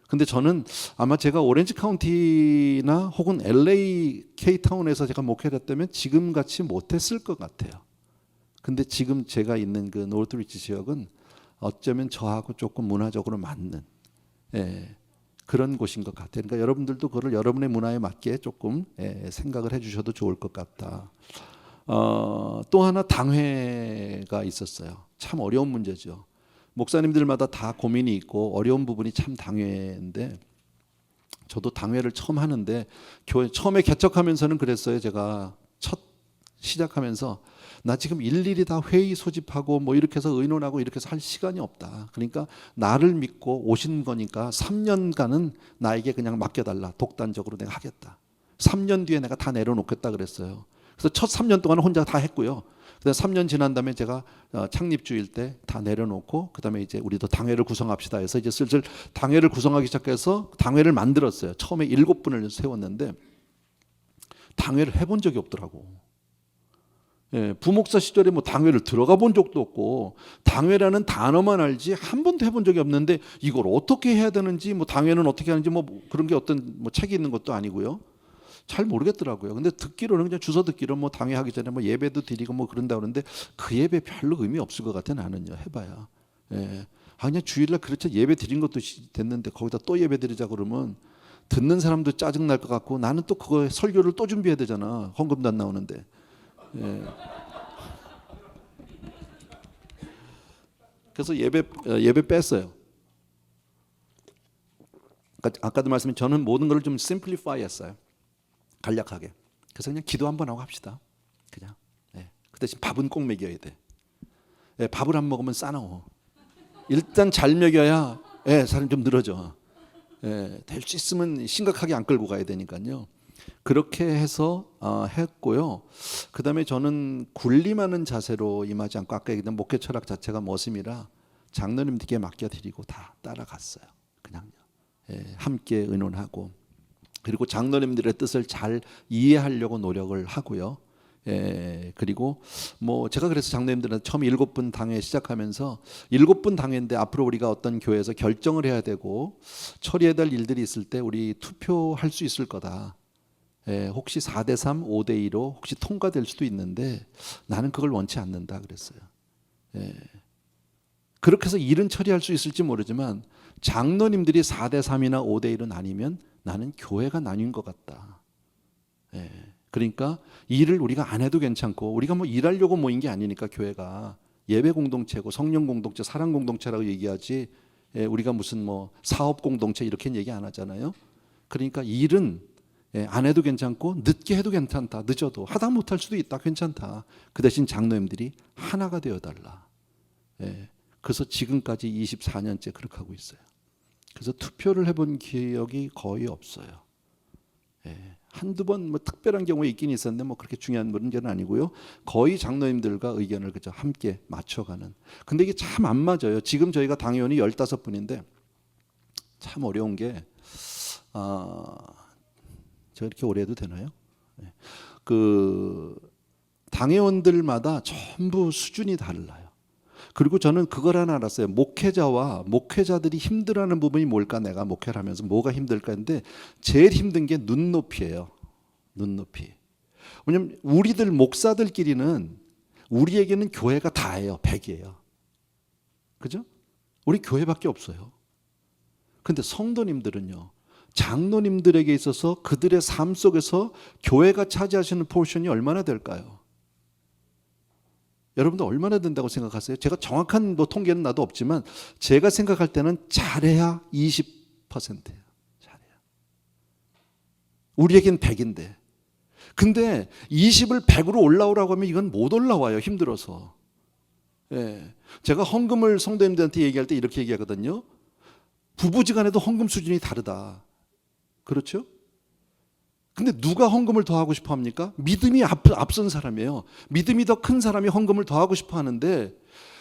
근데 저는 아마 제가 오렌지 카운티나 혹은 LA K타운에서 제가 목회를 했다면 지금 같이 못했을 것 같아요. 근데 지금 제가 있는 그 노스리치 지역은 어쩌면 저하고 조금 문화적으로 맞는 그런 곳인 것 같아요. 그러니까 여러분들도 그걸 여러분의 문화에 맞게 조금 생각을 해주셔도 좋을 것 같다. 또 하나 당회가 있었어요. 참 어려운 문제죠. 목사님들마다 다 고민이 있고 어려운 부분이 참 당회인데 저도 당회를 처음 하는데 교회 처음에 개척하면서는 그랬어요. 제가 첫 시작하면서 나 지금 일일이 다 회의 소집하고 뭐 이렇게 해서 의논하고 이렇게 해서 할 시간이 없다. 그러니까 나를 믿고 오신 거니까 3년간은 나에게 그냥 맡겨달라. 독단적으로 내가 하겠다. 3년 뒤에 내가 다 내려놓겠다 그랬어요. 그래서 첫 3년 동안 혼자 다 했고요. 그다음 3년 지난 다음에 제가 창립주일 때 다 내려놓고 그다음에 이제 우리도 당회를 구성합시다 해서 이제 슬슬 당회를 구성하기 시작해서 당회를 만들었어요. 처음에 7분을 세웠는데 당회를 해본 적이 없더라고. 예, 부목사 시절에 뭐 당회를 들어가 본 적도 없고 당회라는 단어만 알지 한 번도 해본 적이 없는데 이걸 어떻게 해야 되는지 뭐 당회는 어떻게 하는지 뭐 그런 게 어떤 뭐 책이 있는 것도 아니고요. 잘 모르겠더라고요. 근데 듣기로는 그냥 주워 듣기로 뭐 당회하기 전에 뭐 예배도 드리고 뭐 그런다 그러는데 그 예배 별로 의미 없을 것 같아 나는요. 해봐야. 예. 그냥 주일날 그렇죠. 예배 드린 것도 됐는데 거기다 또 예배 드리자 그러면 듣는 사람도 짜증 날 것 같고 나는 또 그거 설교를 또 준비해야 되잖아. 헌금도 안 나오는데. 예. 그래서 예배 뺐어요. 아까도 말씀드린 저는 모든 걸 좀 심플리파이 했어요. 간략하게. 그래서 그냥 기도 한번 하고 합시다. 그냥. 예. 그 대신 밥은 꼭 먹여야 돼. 예, 밥을 안 먹으면 싸나워. 일단 잘 먹여야 예, 사람 좀 늘어져. 예, 될 수 있으면 심각하게 안 끌고 가야 되니까요. 그렇게 해서 했고요. 그 다음에 저는 군림하는 자세로 임하지 않고 아까 얘기했던 목회 철학 자체가 머슴이라 장로님들께 맡겨드리고 다 따라갔어요. 그냥요. 예, 함께 의논하고 그리고 장로님들의 뜻을 잘 이해하려고 노력을 하고요. 예, 그리고 뭐 제가 그래서 장로님들한테 처음 7분 당회 시작하면서 7분 당회인데 앞으로 우리가 어떤 교회에서 결정을 해야 되고 처리해야 될 일들이 있을 때 우리 투표할 수 있을 거다. 예, 혹시 4대3, 5대2로 혹시 통과될 수도 있는데 나는 그걸 원치 않는다 그랬어요. 예. 그렇게 해서 일은 처리할 수 있을지 모르지만 장로님들이 4대3이나 5대1은 아니면 나는 교회가 나뉜 것 같다. 예. 그러니까 일을 우리가 안 해도 괜찮고 우리가 뭐 일하려고 모인 게 아니니까 교회가 예배 공동체고 성령 공동체, 사랑 공동체라고 얘기하지 예, 우리가 무슨 뭐 사업 공동체 이렇게 얘기 안 하잖아요. 그러니까 일은 예, 안 해도 괜찮고 늦게 해도 괜찮다. 늦어도 하다 못할 수도 있다. 괜찮다. 그 대신 장로님들이 하나가 되어달라. 예, 그래서 지금까지 24년째 그렇게 하고 있어요. 그래서 투표를 해본 기억이 거의 없어요. 예, 한두 번 뭐 특별한 경우에 있긴 있었는데 뭐 그렇게 중요한 문제는 아니고요. 거의 장로님들과 의견을 그저 함께 맞춰가는. 근데 이게 참 안 맞아요. 지금 저희가 당회원이 15분인데 참 어려운 게 저 이렇게 오래 해도 되나요? 네. 그 당회원들마다 전부 수준이 달라요. 그리고 저는 그걸 하나 알았어요. 목회자들이 힘들어하는 부분이 뭘까? 내가 목회를 하면서 뭐가 힘들까 했는데 제일 힘든 게 눈높이예요. 눈높이. 왜냐면 우리들 목사들끼리는 우리에게는 교회가 다예요. 100이에요. 그죠? 우리 교회밖에 없어요. 근데 성도님들은요. 장로님들에게 있어서 그들의 삶 속에서 교회가 차지하시는 포션이 얼마나 될까요? 여러분들 얼마나 된다고 생각하세요? 제가 정확한 뭐 통계는 나도 없지만 제가 생각할 때는 잘해야 20%예요. 잘해야. 우리에겐 100인데. 근데 20을 100으로 올라오라고 하면 이건 못 올라와요. 힘들어서. 예. 제가 헌금을 성도님들한테 얘기할 때 이렇게 얘기하거든요. 부부지간에도 헌금 수준이 다르다. 그렇죠? 근데 누가 헌금을 더 하고 싶어 합니까? 믿음이 앞선 사람이에요. 믿음이 더 큰 사람이 헌금을 더 하고 싶어 하는데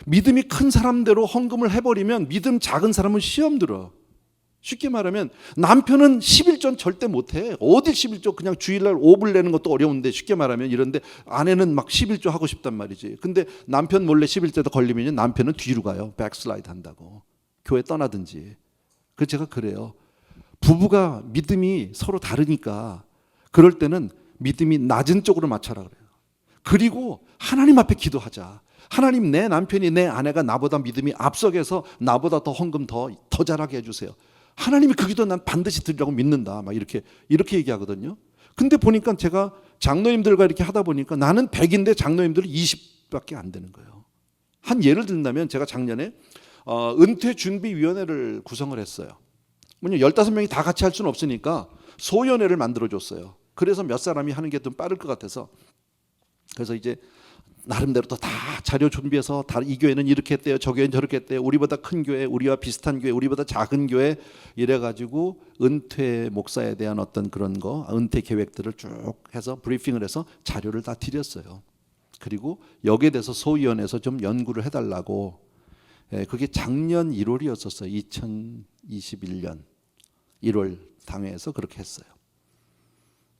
믿음이 큰 사람대로 헌금을 해버리면 믿음 작은 사람은 시험 들어. 쉽게 말하면 남편은 11조는 절대 못해. 어디 11조 그냥 주일날 5불 내는 것도 어려운데 쉽게 말하면 이런데 아내는 막 11조 하고 싶단 말이지. 근데 남편 몰래 11조도 걸리면 남편은 뒤로 가요. 백슬라이드 한다고. 교회 떠나든지. 그래서 제가 그래요. 부부가 믿음이 서로 다르니까 그럴 때는 믿음이 낮은 쪽으로 맞춰라 그래요. 그리고 하나님 앞에 기도하자. 하나님 내 남편이 내 아내가 나보다 믿음이 앞서게서 나보다 더 헌금 더 잘하게 해주세요. 하나님이 그 기도 난 반드시 드리라고 믿는다. 막 이렇게 얘기하거든요. 근데 보니까 제가 장로님들과 이렇게 하다 보니까 나는 100인데 장로님들은 20밖에 안 되는 거예요. 한 예를 든다면 제가 작년에 은퇴준비위원회를 구성을 했어요. 뭐냐 15명이 다 같이 할 수는 없으니까 소위원회를 만들어줬어요. 그래서 몇 사람이 하는 게 좀 빠를 것 같아서 그래서 이제 나름대로 또 다 자료 준비해서 이 교회는 이렇게 했대요. 저 교회는 저렇게 했대요. 우리보다 큰 교회, 우리와 비슷한 교회, 우리보다 작은 교회 이래가지고 은퇴 목사에 대한 어떤 그런 거 은퇴 계획들을 쭉 해서 브리핑을 해서 자료를 다 드렸어요. 그리고 여기에 대해서 소위원회에서 좀 연구를 해달라고. 그게 작년 1월이었었어요. 2021년 1월 당회에서 그렇게 했어요.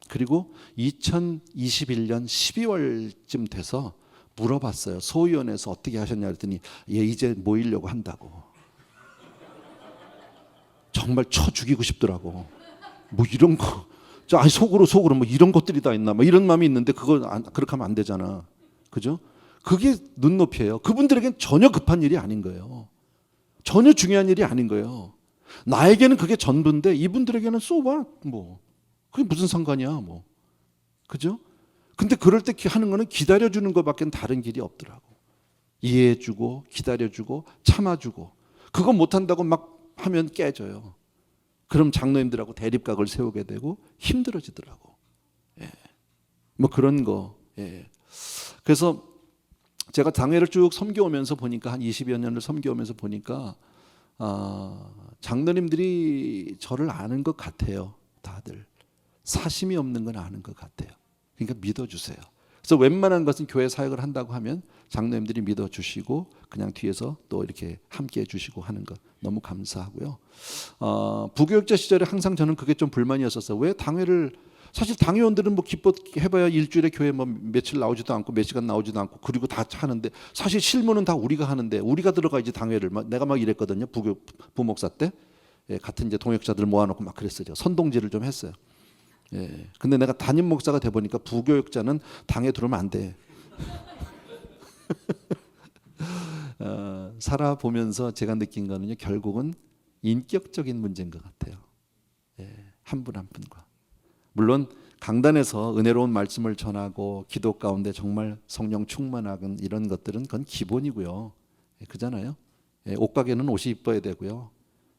그리고 2021년 12월쯤 돼서 물어봤어요. 소위원회에서 어떻게 하셨냐 그랬더니 이제 모이려고 한다고. 정말 쳐 죽이고 싶더라고. 뭐 이런 거, 아니 속으로 뭐 이런 것들이 다 있나, 뭐 이런 마음이 있는데 그렇게 하면 안 되잖아, 그죠? 그게 눈높이에요. 그분들에겐 전혀 급한 일이 아닌 거예요. 전혀 중요한 일이 아닌 거예요. 나에게는 그게 전부인데 이분들에게는 쏘봐, 뭐 그게 무슨 상관이야, 뭐, 그죠? 근데 그럴 때 하는 거는 기다려주는 것밖에 다른 길이 없더라고. 이해해주고 기다려주고 참아주고. 그거 못한다고 막 하면 깨져요. 그럼 장로님들하고 대립각을 세우게 되고 힘들어지더라고. 예. 뭐 그런 거. 예. 그래서 제가 당회를 쭉 섬겨오면서 보니까 한 20여 년을 섬겨오면서 보니까 장로님들이 저를 아는 것 같아요. 다들 사심이 없는 건 아는 것 같아요. 그러니까 믿어주세요. 그래서 웬만한 것은 교회 사역을 한다고 하면 장로님들이 믿어주시고 그냥 뒤에서 또 이렇게 함께해 주시고 하는 것 너무 감사하고요. 부교육자 시절에 항상 저는 그게 좀 불만이었었어요. 왜 당회를, 사실 당회원들은 뭐 기껏 해봐야 일주일에 교회 뭐 며칠 나오지도 않고 몇 시간 나오지도 않고 그리고 다 하는데 사실 실무는 다 우리가 하는데 우리가 들어가야지 당회를. 내가 막 이랬거든요. 부목사 때. 예, 같은 이제 동역자들 모아놓고 막 그랬어요. 선동질을 좀 했어요. 예. 근데 내가 담임 목사가 돼 보니까 부교육자는 당에 들어오면 안 돼. 살아보면서 제가 느낀 거는요, 결국은 인격적인 문제인 것 같아요. 예, 한 분 한 분과. 물론 강단에서 은혜로운 말씀을 전하고 기도 가운데 정말 성령 충만하건 이런 것들은 그건 기본이고요. 예, 그잖아요. 예, 옷가게는 옷이 이뻐야 되고요.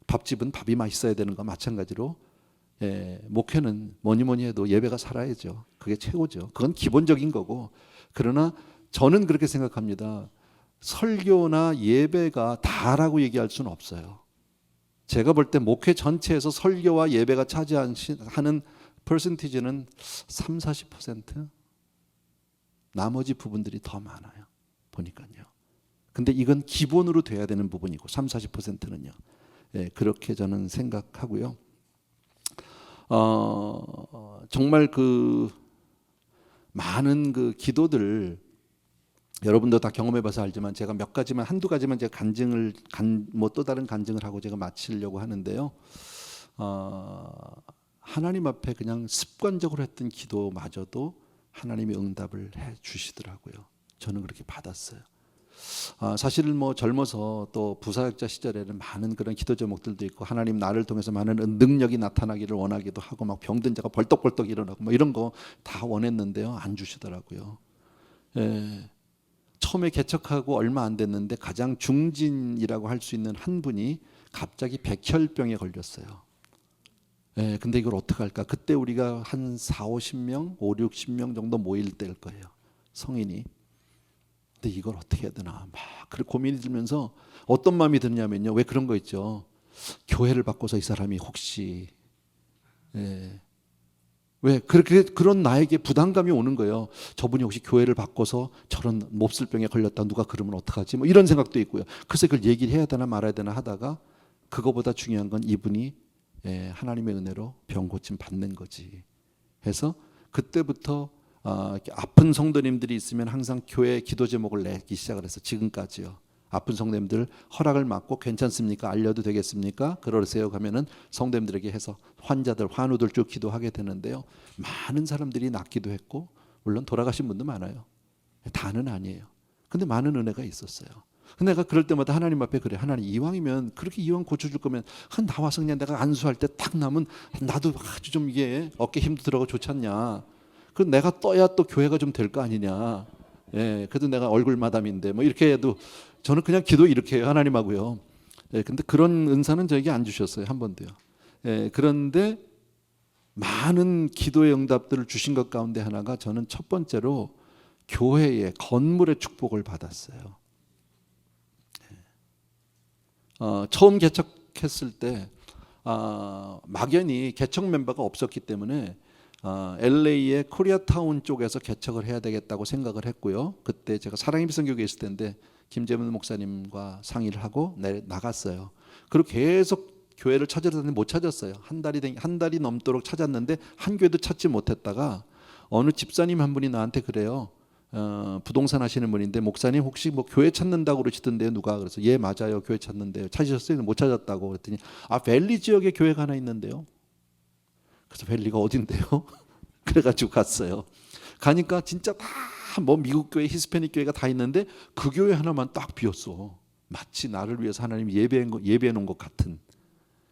밥집은 밥이 맛있어야 되는 거 마찬가지로. 예, 목회는 뭐니 해도 예배가 살아야죠. 그게 최고죠. 그건 기본적인 거고. 그러나 저는 그렇게 생각합니다. 설교나 예배가 다라고 얘기할 수는 없어요. 제가 볼 때 목회 전체에서 설교와 예배가 차지하는 퍼센티지는 3, 40%? 나머지 부분들이 더 많아요. 보니까요. 근데 이건 기본으로 돼야 되는 부분이고 3, 40%는요. 예, 그렇게 저는 생각하고요. 정말 그 많은 그 기도들 여러분도 다 경험해봐서 알지만 제가 몇 가지만 한두 가지만 제가 뭐 또 다른 간증을 하고 제가 마치려고 하는데요. 하나님 앞에 그냥 습관적으로 했던 기도마저도 하나님이 응답을 해 주시더라고요. 저는 그렇게 받았어요. 사실 뭐 젊어서 또 부사역자 시절에는 많은 그런 기도 제목들도 있고 하나님 나를 통해서 많은 능력이 나타나기를 원하기도 하고 막 병든 자가 벌떡벌떡 일어나고 뭐 이런 거 다 원했는데요. 안 주시더라고요. 예. 처음에 개척하고 얼마 안 됐는데 가장 중진이라고 할 수 있는 한 분이 갑자기 백혈병에 걸렸어요. 예, 근데 이걸 어떻게 할까? 그때 우리가 한 4, 50명, 5, 60명 정도 모일 때일 거예요. 성인이. 근데 이걸 어떻게 해야 되나? 막 그렇게 고민이 들면서 어떤 마음이 드냐면요. 왜 그런 거 있죠? 교회를 바꿔서 이 사람이 혹시 왜 그런 나에게 부담감이 오는 거예요. 저분이 혹시 교회를 바꿔서 저런 몹쓸병에 걸렸다 누가 그러면 어떡하지? 뭐 이런 생각도 있고요. 그래서 그걸 얘기를 해야 되나 말아야 되나 하다가 그거보다 중요한 건 이분이 하나님의 은혜로 병 고침 받는 거지. 해서 그때부터 아픈 성도님들이 있으면 항상 교회 기도 제목을 내기 시작을 해서 지금까지요. 아픈 성도님들 허락을 받고 괜찮습니까? 알려도 되겠습니까? 그러세요. 가면은 성도님들에게 해서 환자들, 환우들 쭉 기도하게 되는데요. 많은 사람들이 낫기도 했고 물론 돌아가신 분도 많아요. 다는 아니에요. 근데 많은 은혜가 있었어요. 근데 내가 그럴 때마다 하나님 앞에 그래. 하나님 이왕이면 그렇게 이왕 고쳐줄 거면 나와서 그냥 내가 안수할 때 딱 나면 나도 아주 좀 이게 어깨 힘도 들어가고 좋지 않냐. 그 내가 떠야 또 교회가 좀 될 거 아니냐. 예, 그래도 내가 얼굴 마담인데 뭐 이렇게 해도 저는 그냥 기도 이렇게 해요. 하나님하고요. 예, 근데 그런 은사는 저에게 안 주셨어요. 한 번도요. 예, 그런데 많은 기도의 응답들을 주신 것 가운데 하나가 저는 첫 번째로 교회의 건물의 축복을 받았어요. 처음 개척했을 때 막연히 개척 멤버가 없었기 때문에 LA의 코리아타운 쪽에서 개척을 해야 되겠다고 생각을 했고요. 그때 제가 사랑의 비성교회에 있을 때인데 김재문 목사님과 상의를 하고 나갔어요. 그리고 계속 교회를 찾으려는데 못 찾았어요. 한 달이 넘도록 찾았는데 한 교회도 찾지 못했다가 어느 집사님 한 분이 나한테 그래요. 부동산 하시는 분인데 목사님 혹시 뭐 교회 찾는다고 그러시던데요 누가? 그래서 예 맞아요 교회 찾는데요. 찾으셨어요? 못 찾았다고 그랬더니 밸리 지역에 교회가 하나 있는데요. 그래서 밸리가 어딘데요? 그래가지고 갔어요. 가니까 진짜 다 뭐 미국 교회, 히스패닉 교회가 다 있는데 그 교회 하나만 딱 비었어. 마치 나를 위해서 하나님이 예배해 놓은 것 같은.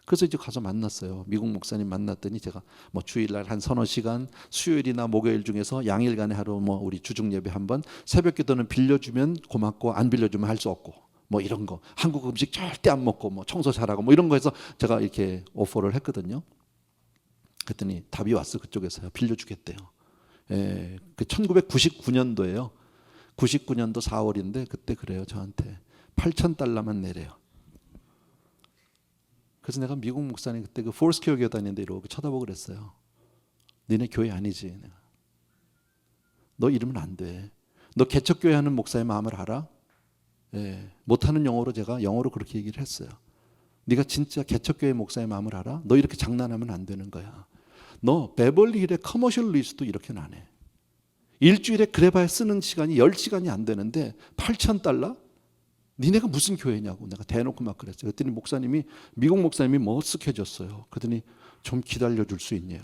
그래서 이제 가서 만났어요. 미국 목사님 만났더니 제가 뭐 주일날 한 서너 시간, 수요일이나 목요일 중에서 양일간에 하루 뭐 우리 주중 예배 한번, 새벽기도는 빌려주면 고맙고 안 빌려주면 할 수 없고 뭐 이런 거, 한국 음식 절대 안 먹고 뭐 청소 잘하고 뭐 이런 거 해서 제가 이렇게 오퍼를 했거든요. 그랬더니 답이 왔어. 그쪽에서요. 빌려주겠대요. 예, 그 1999년도예요. 99년도 4월인데 그때 그래요. 저한테 $8,000만 내래요. 그래서 내가 미국 목사님 그때 그 포스케어 교회 다니는데 이러고 쳐다보고 그랬어요. 너네 교회 아니지? 내가. 너 이러면 안 돼. 너 개척교회 하는 목사의 마음을 알아? 예, 못하는 영어로 제가 영어로 그렇게 얘기를 했어요. 네가 진짜 개척교회 목사의 마음을 알아? 너 이렇게 장난하면 안 되는 거야. 너 베벌리힐의 커머셜 리스도 이렇게는 안 해. 일주일에 그래봐야 쓰는 시간이 10시간이 안 되는데 $8,000? 니네가 무슨 교회냐고 내가 대놓고 막 그랬어요. 그랬더니 미국 목사님이 머쓱해졌어요. 그랬더니 좀 기다려줄 수 있냐요.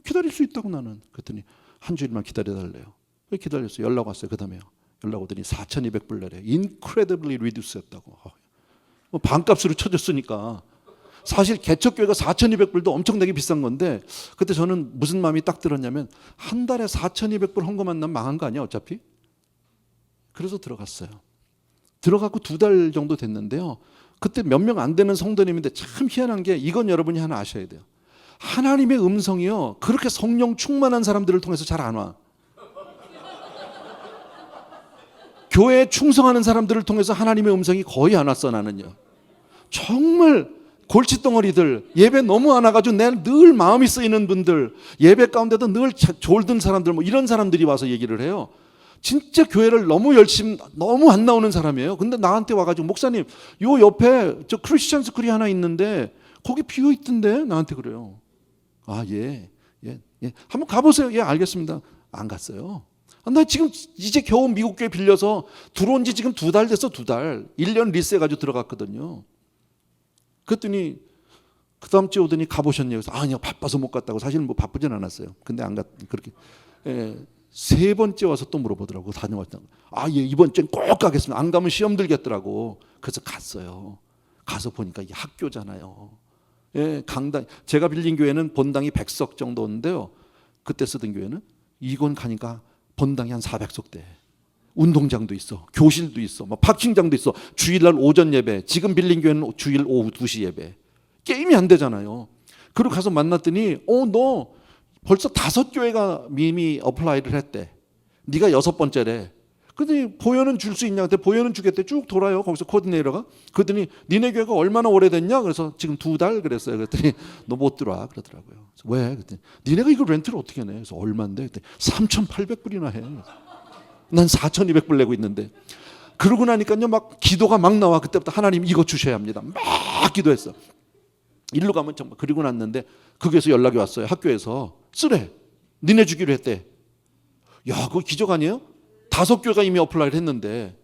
기다릴 수 있다고 나는. 그랬더니 한 주일만 기다려달래요. 기다렸어요. 연락 왔어요. 그 다음에요. 연락 오더니 $4,200 내래. incredibly reduce 했다고. 반값으로 쳐줬으니까. 사실 개척교회가 $4,200도 엄청나게 비싼 건데 그때 저는 무슨 마음이 딱 들었냐면 한 달에 $4,200 헌금만 나면 망한 거 아니야 어차피? 그래서 들어갔어요. 들어가고 2달 정도 됐는데요. 그때 몇 명 안 되는 성도님인데 참 희한한 게 이건 여러분이 하나 아셔야 돼요. 하나님의 음성이요. 그렇게 성령 충만한 사람들을 통해서 잘 안 와. 교회에 충성하는 사람들을 통해서 하나님의 음성이 거의 안 왔어 나는요. 정말 골칫덩어리들 예배 너무 안 와가지고 늘 마음이 쓰이는 분들 예배 가운데도 늘 졸든 사람들 뭐 이런 사람들이 와서 얘기를 해요. 진짜 교회를 너무 열심히 너무 안 나오는 사람이에요. 근데 나한테 와가지고 목사님 요 옆에 저 크리스천 스쿨이 하나 있는데 거기 비어 있던데 나한테 그래요. 예. 한번 가보세요. 예 알겠습니다. 안 갔어요. 나 지금 이제 겨우 미국 교회 빌려서 들어온 지 지금 2달 됐어. 2달 1년 리스해가지고 들어갔거든요. 그랬더니 그 다음 주에 오더니 가보셨냐고 해서 아니요 바빠서 못 갔다고. 사실은 뭐 바쁘진 않았어요. 근데 안 갔 그렇게 3번째 와서 또 물어보더라고. 다녀왔다고. 예 이번 주엔 꼭 가겠습니다. 안 가면 시험 들겠더라고. 그래서 갔어요. 가서 보니까 이게 학교잖아요. 예, 강당. 제가 빌린 교회는 본당이 100석 정도인데요. 그때 쓰던 교회는 이건 가니까 본당이 한 400석대. 운동장도 있어, 교실도 있어, 뭐 파킹장도 있어. 주일날 오전 예배. 지금 빌린 교회는 주일 오후 2시 예배. 게임이 안 되잖아요. 그리고 가서 만났더니 너 벌써 5교회가 이미 어플라이를 했대. 네가 6번째래. 그랬더니 보여는 줄 수 있냐? 그때 보여는 주겠대. 쭉 돌아요. 거기서 코디네이터가. 그랬더니 니네 교회가 얼마나 오래됐냐? 그래서 지금 2달 그랬어요. 그랬더니 너 못 들어와 그러더라고요. 그래서 왜? 그랬더니 니네가 이거 렌트를 어떻게 내? 그래서 얼마인데? 그랬더니 3,800불이나 해. 난 4,200불 내고 있는데. 그러고 나니까요 막 기도가 막 나와. 그때부터 하나님 이거 주셔야 합니다. 막 기도했어. 일로 가면 정말. 그리고 났는데 거기에서 연락이 왔어요. 학교에서 쓰래. 니네 주기로 했대. 야 그거 기적 아니에요? 5교회가 이미 어플라이를 했는데.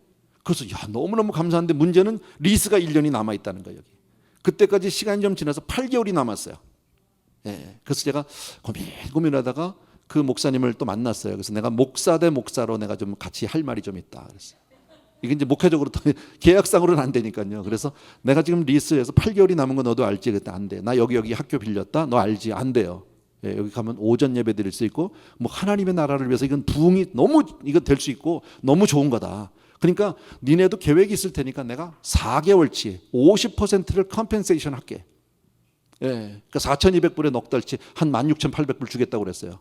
그래서 너무너무 감사한데 문제는 리스가 1년이 남아있다는 거예요. 여기. 그때까지 시간이 좀 지나서 8개월이 남았어요. 예, 그래서 제가 고민하다가 그 목사님을 또 만났어요. 그래서 내가 목사 대 목사로 내가 좀 같이 할 말이 좀 있다. 그랬어요. 이게 이제 목회적으로 계약상으로는 안 되니까요. 그래서 내가 지금 리스에서 8개월이 남은 거 너도 알지? 그때 안 돼. 나 여기 학교 빌렸다. 너 알지? 안 돼요. 예, 여기 가면 오전 예배 드릴 수 있고 뭐 하나님의 나라를 위해서 이건 부흥이 너무 이거 될 수 있고 너무 좋은 거다. 그러니까 니네도 계획이 있을 테니까 내가 4개월치 50%를 컴펜세이션 할게. 예, 그러니까 4,200불에 넉 달치 한 16,800불 주겠다고 그랬어요.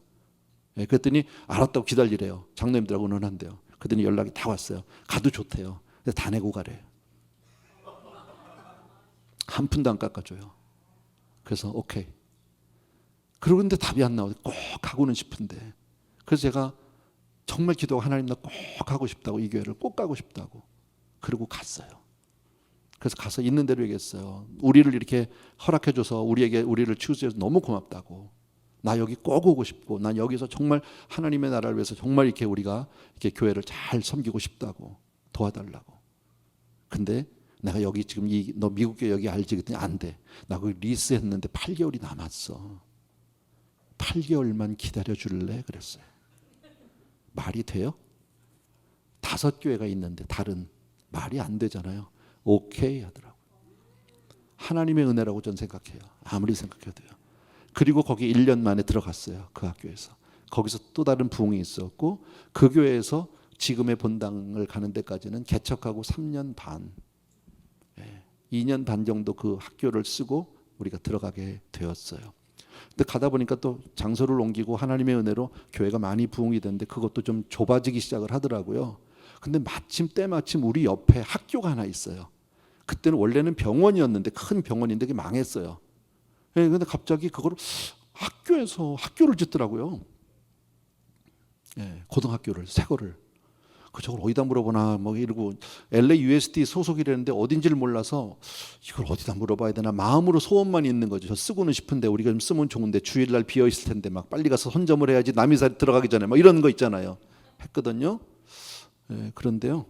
예, 그랬더니 알았다고 기다리래요. 장로님들하고 논한대요. 그랬더니 연락이 다 왔어요. 가도 좋대요. 근데 다 내고 가래요. 한 푼도 안 깎아줘요. 그래서 오케이. 그러는데 답이 안 나오고 꼭 가고는 싶은데, 그래서 제가 정말 기도하고 하나님 나 꼭 가고 싶다고, 이 교회를 꼭 가고 싶다고. 그리고 갔어요. 그래서 가서 있는 대로 얘기했어요. 우리를 이렇게 허락해줘서 우리를 치유해줘서 너무 고맙다고. 나 여기 꼭 오고 싶고, 난 여기서 정말 하나님의 나라를 위해서 정말 이렇게 우리가 이렇게 교회를 잘 섬기고 싶다고, 도와달라고. 근데 내가 여기 지금 너 미국 교회 여기 알지? 그랬더니 안 돼. 나 거기 리스했는데 8개월이 남았어. 8개월만 기다려 줄래? 그랬어요. 말이 돼요? 5교회가 있는데 다른, 말이 안 되잖아요. 오케이 하더라고요. 하나님의 은혜라고 저는 생각해요. 아무리 생각해도요. 그리고 거기 1년 만에 들어갔어요. 그 학교에서. 거기서 또 다른 부흥이 있었고, 그 교회에서 지금의 본당을 가는 데까지는 개척하고 3년 반, 2년 반 정도 그 학교를 쓰고 우리가 들어가게 되었어요. 근데 가다 보니까 또 장소를 옮기고 하나님의 은혜로 교회가 많이 부흥이 됐는데 그것도 좀 좁아지기 시작을 하더라고요. 근데 때마침 우리 옆에 학교가 하나 있어요. 그때는 원래는 병원이었는데, 큰 병원인데 그게 망했어요. 근데 갑자기 그거를 학교에서 학교를 짓더라고요. 고등학교를, 새 거를. 저걸 어디다 물어보나 뭐 이러고, LA USD 소속이라는데 어딘지를 몰라서 이걸 어디다 물어봐야 되나 마음으로 소원만 있는 거죠. 저 쓰고는 싶은데, 우리가 좀 쓰면 좋은데 주일날 비어 있을 텐데 막 빨리 가서 선점을 해야지, 남이 들어가기 전에 막 이런 거 있잖아요. 했거든요. 그런데요,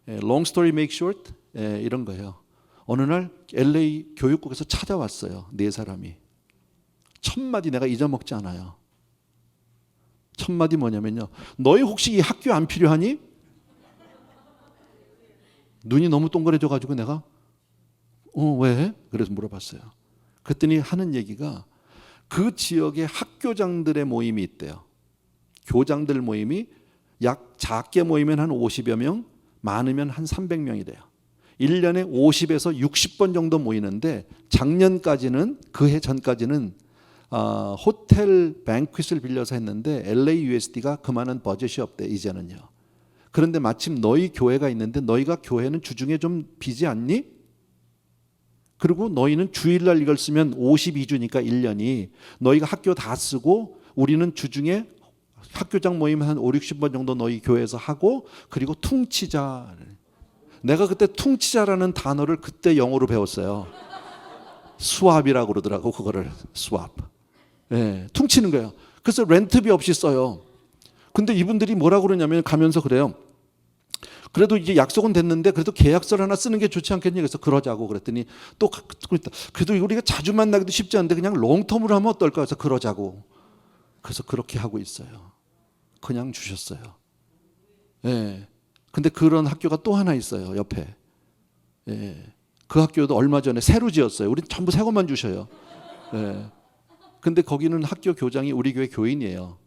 long story make short, 이런 거예요. 어느 날 LA 교육국에서 찾아왔어요. 4사람이. 첫 마디 내가 잊어먹지 않아요. 첫 마디 뭐냐면요, 너희 혹시 이 학교 안 필요하니? 눈이 너무 동그래져 가지고 내가 왜? 그래서 물어봤어요. 그랬더니 하는 얘기가, 그 지역에 학교장들의 모임이 있대요. 교장들 모임이 약 작게 모이면 한 50여 명, 많으면 한 300명이래요. 1년에 50에서 60번 정도 모이는데, 작년까지는, 그 해 전까지는 호텔 뱅퀴트를 빌려서 했는데 LA USD가 그만한 버젯이 없대 이제는요. 그런데 마침 너희 교회가 있는데, 너희가 교회는 주중에 좀 비지 않니? 그리고 너희는 주일날 이걸 쓰면 52주니까 1년이 너희가 학교 다 쓰고, 우리는 주중에 학교장 모임 한 5, 60번 정도 너희 교회에서 하고, 그리고 퉁치자. 내가 그때 퉁치자라는 단어를 그때 영어로 배웠어요. 수압이라고 그러더라고. 그거를 수압. 퉁치는 거예요. 그래서 렌트비 없이 써요. 근데 이분들이 뭐라고 그러냐면, 가면서 그래요. 그래도 이제 약속은 됐는데 그래도 계약서를 하나 쓰는 게 좋지 않겠니? 그래서 그러자고 그랬더니 또 그래도 우리가 자주 만나기도 쉽지 않은데 그냥 롱텀으로 하면 어떨까? 해서 그러자고. 그래서 그렇게 하고 있어요. 그냥 주셨어요. 근데 그런 학교가 또 하나 있어요, 옆에. 그 학교도 얼마 전에 새로 지었어요. 우리 전부 새 것만 주셔요. 근데 거기는 학교 교장이 우리 교회 교인이에요.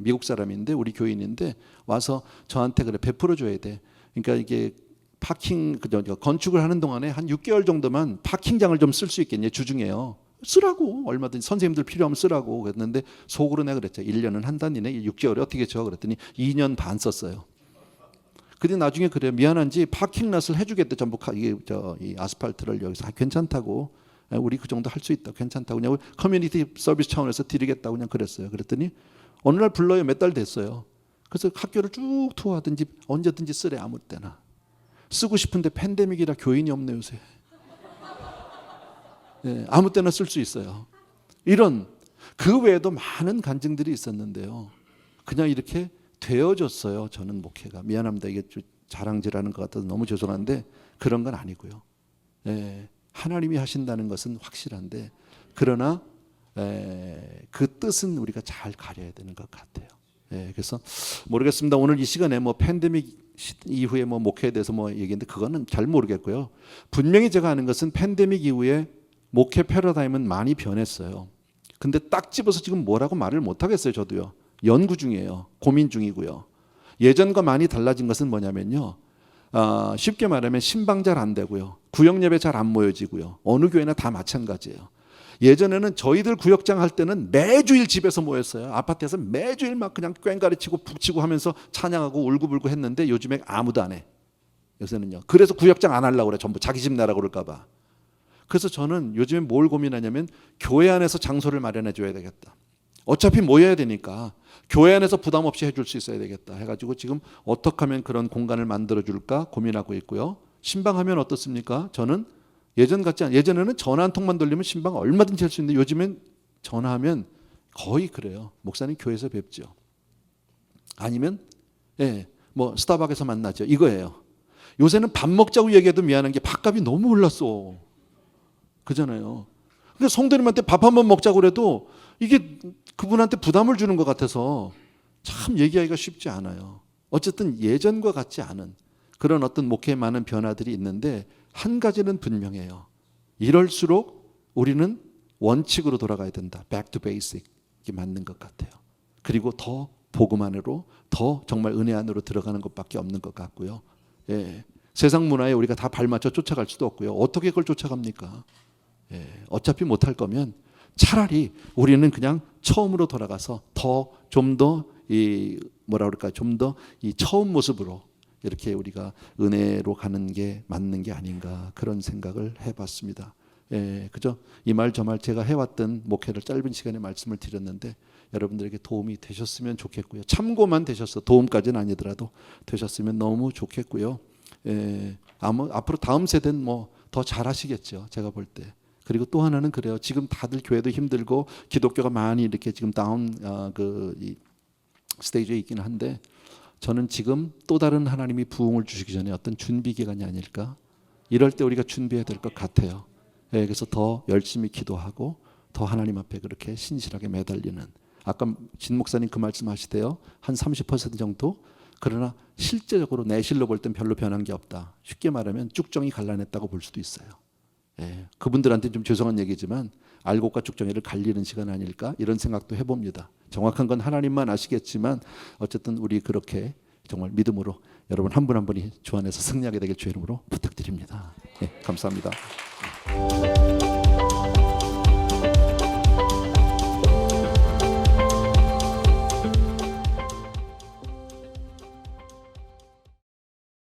미국 사람인데 우리 교인인데 와서 저한테 그래, 베풀어 줘야 돼. 그러니까 이게 건축을 하는 동안에 한 6개월 정도만 파킹장을 좀 쓸 수 있겠냐, 주중에요. 쓰라고, 얼마든지 선생님들 필요하면 쓰라고 그랬는데, 속으로 내가 그랬죠. 1년은 한단이네, 6개월에 어떻게 줘? 그랬더니 2년 반 썼어요. 근데 나중에 그래요. 미안한지 파킹랏을 해주겠대. 전부 이 아스팔트를 여기서 괜찮다고, 우리 그 정도 할 수 있다, 괜찮다고 그냥 커뮤니티 서비스 차원에서 드리겠다고 그냥 그랬어요. 그랬더니 어느 날 불러요. 몇 달 됐어요. 그래서 학교를 쭉 투어하든지 언제든지 쓰래, 아무 때나. 쓰고 싶은데 팬데믹이라 교인이 없네 요새. 아무 때나 쓸 수 있어요. 이런, 그 외에도 많은 간증들이 있었는데요. 그냥 이렇게 되어졌어요. 저는 목회가. 미안합니다. 이게 자랑질하는 것 같아서 너무 죄송한데 그런 건 아니고요. 하나님이 하신다는 것은 확실한데, 그러나 그 뜻은 우리가 잘 가려야 되는 것 같아요. 그래서 모르겠습니다. 오늘 이 시간에 뭐 팬데믹 이후에 뭐 목회에 대해서 뭐 얘기했는데 그거는 잘 모르겠고요. 분명히 제가 아는 것은 팬데믹 이후에 목회 패러다임은 많이 변했어요. 근데 딱 집어서 지금 뭐라고 말을 못 하겠어요. 저도요. 연구 중이에요. 고민 중이고요. 예전과 많이 달라진 것은 뭐냐면요. 쉽게 말하면 신방 잘 안 되고요. 구역 예배 잘 안 모여지고요. 어느 교회나 다 마찬가지예요. 예전에는 저희들 구역장 할 때는 매주일 집에서 모였어요. 아파트에서 매주일 막 그냥 꽹가리 치고 북치고 하면서 찬양하고 울고불고 했는데 요즘에 아무도 안 해. 요새는요. 그래서 구역장 안 하려고 그래. 전부 자기 집 내라고 그럴까 봐. 그래서 저는 요즘에 뭘 고민하냐면, 교회 안에서 장소를 마련해 줘야 되겠다. 어차피 모여야 되니까 교회 안에서 부담 없이 해줄 수 있어야 되겠다 해가지고 지금 어떻게 하면 그런 공간을 만들어줄까 고민하고 있고요. 신방하면 어떻습니까? 저는 예전에는 전화 한 통만 돌리면 신방 얼마든지 할 수 있는데 요즘엔 전화하면 거의 그래요. 목사님 교회에서 뵙죠. 아니면 뭐 스타벅에서 만나죠. 이거예요. 요새는 밥 먹자고 얘기해도 미안한 게 밥값이 너무 올랐어. 그잖아요. 그러니까 성도님한테 밥 한번 먹자고 그래도 이게 그분한테 부담을 주는 것 같아서 참 얘기하기가 쉽지 않아요. 어쨌든 예전과 같지 않은 그런 어떤 목회에 많은 변화들이 있는데 한 가지는 분명해요. 이럴수록 우리는 원칙으로 돌아가야 된다. Back to basic. 이게 맞는 것 같아요. 그리고 더 복음 안으로 더 정말 은혜 안으로 들어가는 것밖에 없는 것 같고요. 세상 문화에 우리가 다 발맞춰 쫓아갈 수도 없고요. 어떻게 그걸 쫓아갑니까? 어차피 못할 거면 차라리 우리는 그냥 처음으로 돌아가서 좀 더 좀 더 이 처음 모습으로 이렇게 우리가 은혜로 가는 게 맞는 게 아닌가 그런 생각을 해봤습니다. 그죠? 이 말 저 말 제가 해왔던 목회를 짧은 시간에 말씀을 드렸는데 여러분들에게 도움이 되셨으면 좋겠고요. 참고만 되셨어 도움까지는 아니더라도 되셨으면 너무 좋겠고요. 앞으로 다음 세대는 뭐 더 잘하시겠죠. 제가 볼 때. 그리고 또 하나는 그래요. 지금 다들 교회도 힘들고 기독교가 많이 이렇게 지금 다운 이 스테이지에 있기는 한데 저는 지금 또 다른 하나님이 부흥을 주시기 전에 어떤 준비 기간이 아닐까? 이럴 때 우리가 준비해야 될 것 같아요. 그래서 더 열심히 기도하고 더 하나님 앞에 그렇게 신실하게 매달리는 아까 진 목사님 그 말씀하시대요. 한 30% 정도? 그러나 실제적으로 내실로 볼 땐 별로 변한 게 없다. 쉽게 말하면 쭉정이 갈라냈다고 볼 수도 있어요. 그분들한테 좀 죄송한 얘기지만 알곡과 쭉정이를 갈리는 시간 아닐까 이런 생각도 해봅니다. 정확한 건 하나님만 아시겠지만 어쨌든 우리 그렇게 정말 믿음으로 여러분 한 분 한 분이 주 안에서 승리하게 되길 주의 이름으로 부탁드립니다. 감사합니다.